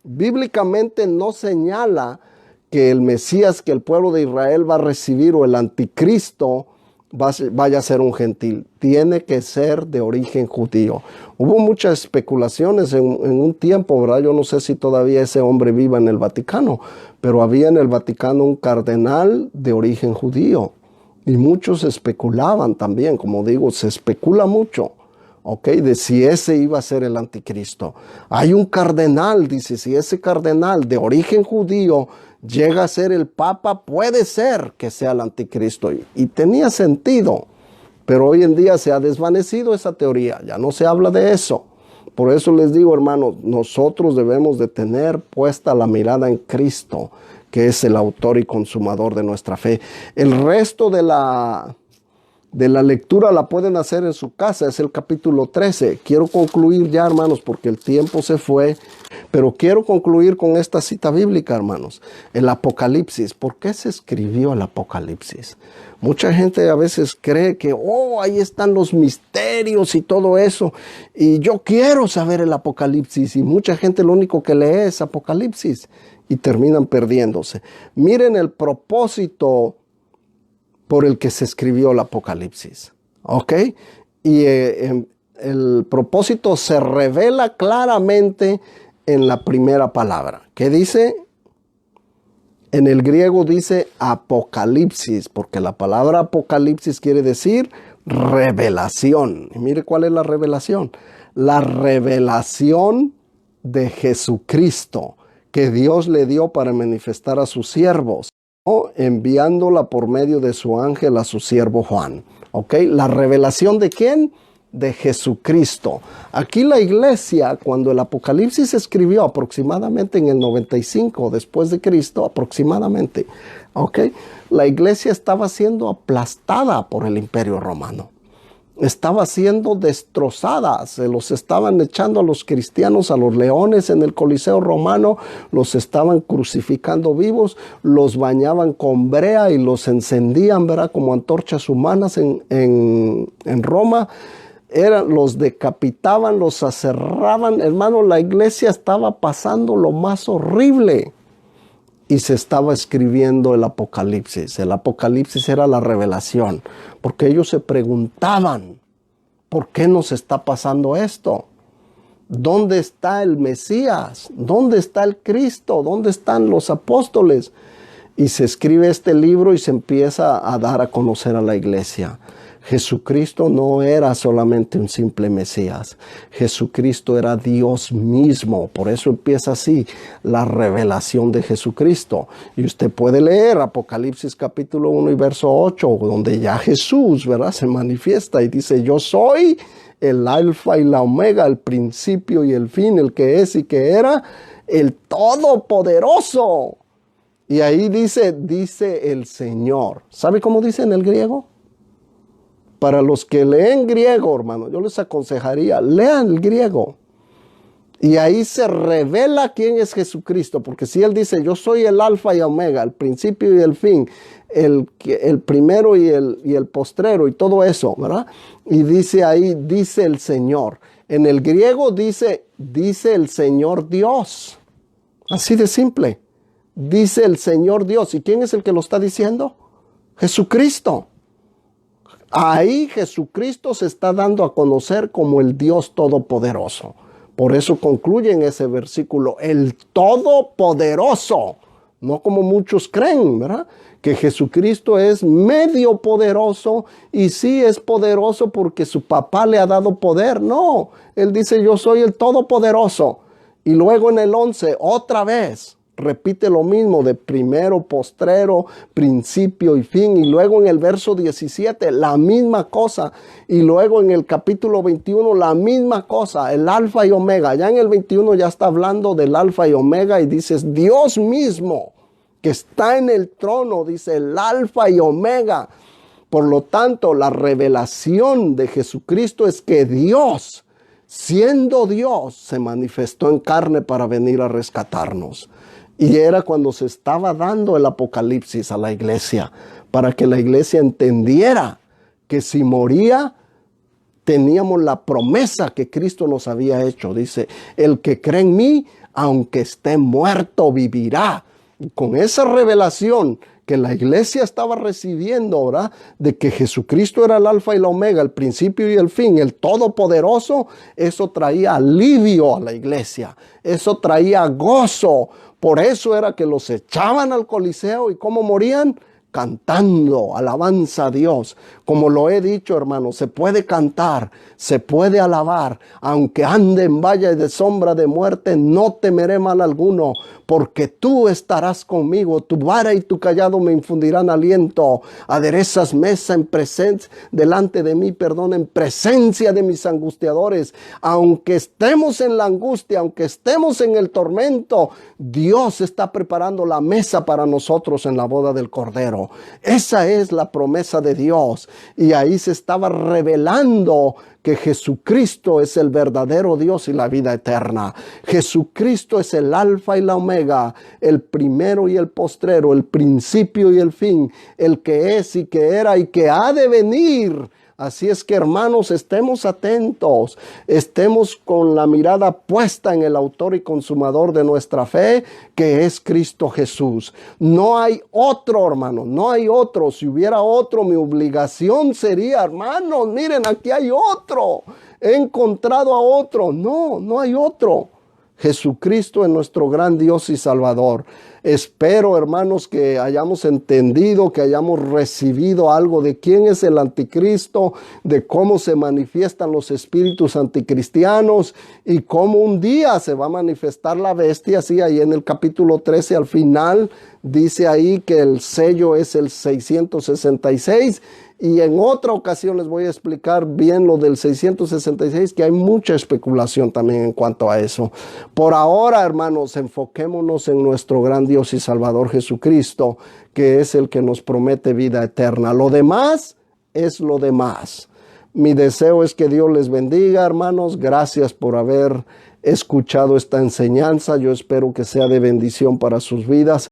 A: Bíblicamente no señala que el Mesías que el pueblo de Israel va a recibir o el anticristo vaya a ser un gentil. Tiene que ser de origen judío. Hubo muchas especulaciones en un tiempo, ¿verdad? Yo no sé si todavía ese hombre viva en el Vaticano, pero había en el Vaticano un cardenal de origen judío. Y muchos especulaban también, como digo, se especula mucho, ¿ok? De si ese iba a ser el anticristo. Hay un cardenal, dice, si ese cardenal de origen judío llega a ser el papa, puede ser que sea el anticristo. Y tenía sentido, pero hoy en día se ha desvanecido esa teoría, ya no se habla de eso. Por eso les digo, hermanos, nosotros debemos de tener puesta la mirada en Cristo, que es el autor y consumador de nuestra fe. El resto de la lectura la pueden hacer en su casa, es el capítulo 13. Quiero concluir ya, hermanos, porque el tiempo se fue, pero quiero concluir con esta cita bíblica, hermanos. El Apocalipsis. ¿Por qué se escribió el Apocalipsis? Mucha gente a veces cree que, ahí están los misterios y todo eso, y yo quiero saber el Apocalipsis, y mucha gente lo único que lee es Apocalipsis, y terminan perdiéndose. Miren el propósito por el que se escribió el Apocalipsis, ¿ok? Y el propósito se revela claramente en la primera palabra, que dice, En el griego dice apocalipsis, porque la palabra apocalipsis quiere decir revelación. Y mire cuál es la revelación. La revelación de Jesucristo que Dios le dio para manifestar a sus siervos, ¿no? Enviándola por medio de su ángel a su siervo Juan. ¿Ok? ¿La revelación de quién? De Jesucristo. Aquí la iglesia, cuando el Apocalipsis se escribió aproximadamente en el 95 después de Cristo, aproximadamente, ¿ok? La iglesia estaba siendo aplastada por el Imperio Romano. Estaba siendo destrozada, se los estaban echando a los cristianos, a los leones en el Coliseo Romano, los estaban crucificando vivos, los bañaban con brea y los encendían, ¿verdad? Como antorchas humanas en Roma. Los decapitaban, los aserraban. Hermano, la iglesia estaba pasando lo más horrible. Y se estaba escribiendo el Apocalipsis. El Apocalipsis era la revelación. Porque ellos se preguntaban, ¿por qué nos está pasando esto? ¿Dónde está el Mesías? ¿Dónde está el Cristo? ¿Dónde están los apóstoles? Y se escribe este libro y se empieza a dar a conocer a la iglesia. Jesucristo no era solamente un simple Mesías. Jesucristo era Dios mismo. Por eso empieza así la revelación de Jesucristo. Y usted puede leer Apocalipsis capítulo 1 y verso 8, donde ya Jesús, ¿verdad?, se manifiesta y dice: yo soy el alfa y la omega, el principio y el fin, el que es y que era, el todopoderoso. Y ahí dice el Señor. ¿Sabe cómo dice en el griego? Para los que leen griego, hermano, yo les aconsejaría, lean el griego. Y ahí se revela quién es Jesucristo. Porque si Él dice: yo soy el alfa y omega, el principio y el fin, el primero y el postrero y todo eso, ¿verdad? Y dice ahí, dice el Señor. En el griego dice el Señor Dios. Así de simple. Dice el Señor Dios. ¿Y quién es el que lo está diciendo? Jesucristo. Ahí Jesucristo se está dando a conocer como el Dios Todopoderoso. Por eso concluye en ese versículo, el Todopoderoso. No como muchos creen, ¿verdad?, que Jesucristo es medio poderoso, y sí es poderoso porque su papá le ha dado poder. No, Él dice: yo soy el Todopoderoso. Y luego en el 11, otra vez, repite lo mismo de primero, postrero, principio y fin. Y luego en el verso 17, la misma cosa. Y luego en el capítulo 21, la misma cosa, el alfa y omega. Ya en el 21 ya está hablando del alfa y omega y dices: Dios mismo que está en el trono, dice el alfa y omega. Por lo tanto, la revelación de Jesucristo es que Dios, siendo Dios, se manifestó en carne para venir a rescatarnos. Y era cuando se estaba dando el Apocalipsis a la iglesia, para que la iglesia entendiera que si moría, teníamos la promesa que Cristo nos había hecho. Dice: el que cree en mí, aunque esté muerto, vivirá. Y con esa revelación que la iglesia estaba recibiendo, ¿verdad?, de que Jesucristo era el alfa y la omega, el principio y el fin, el todopoderoso, eso traía alivio a la iglesia, eso traía gozo. Por eso era que los echaban al Coliseo. ¿Y cómo morían? Cantando alabanza a Dios. Como lo he dicho, hermano, se puede cantar, se puede alabar. Aunque ande en valle de sombra de muerte, no temeré mal alguno, porque tú estarás conmigo. Tu vara y tu cayado me infundirán aliento. Aderezas mesa en presencia delante de mí, perdón, en presencia de mis angustiadores. Aunque estemos en la angustia, aunque estemos en el tormento, Dios está preparando la mesa para nosotros en la boda del Cordero. Esa es la promesa de Dios. Y ahí se estaba revelando que Jesucristo es el verdadero Dios y la vida eterna. Jesucristo es el alfa y la omega, el primero y el postrero, el principio y el fin, el que es y que era y que ha de venir. Así es que, hermanos, estemos atentos, estemos con la mirada puesta en el autor y consumador de nuestra fe, que es Cristo Jesús. No hay otro, hermano, no hay otro. Si hubiera otro, mi obligación sería: hermanos, miren, aquí hay otro. He encontrado a otro. No, no hay otro. Jesucristo es nuestro gran Dios y Salvador. Espero, hermanos, que hayamos entendido, que hayamos recibido algo de quién es el anticristo, de cómo se manifiestan los espíritus anticristianos y cómo un día se va a manifestar la bestia. Sí, ahí en el capítulo 13 al final dice ahí que el sello es el 666. Y en otra ocasión les voy a explicar bien lo del 666, que hay mucha especulación también en cuanto a eso. Por ahora, hermanos, enfoquémonos en nuestro gran Dios y Salvador Jesucristo, que es el que nos promete vida eterna. Lo demás es lo demás. Mi deseo es que Dios les bendiga, hermanos. Gracias por haber escuchado esta enseñanza. Yo espero que sea de bendición para sus vidas.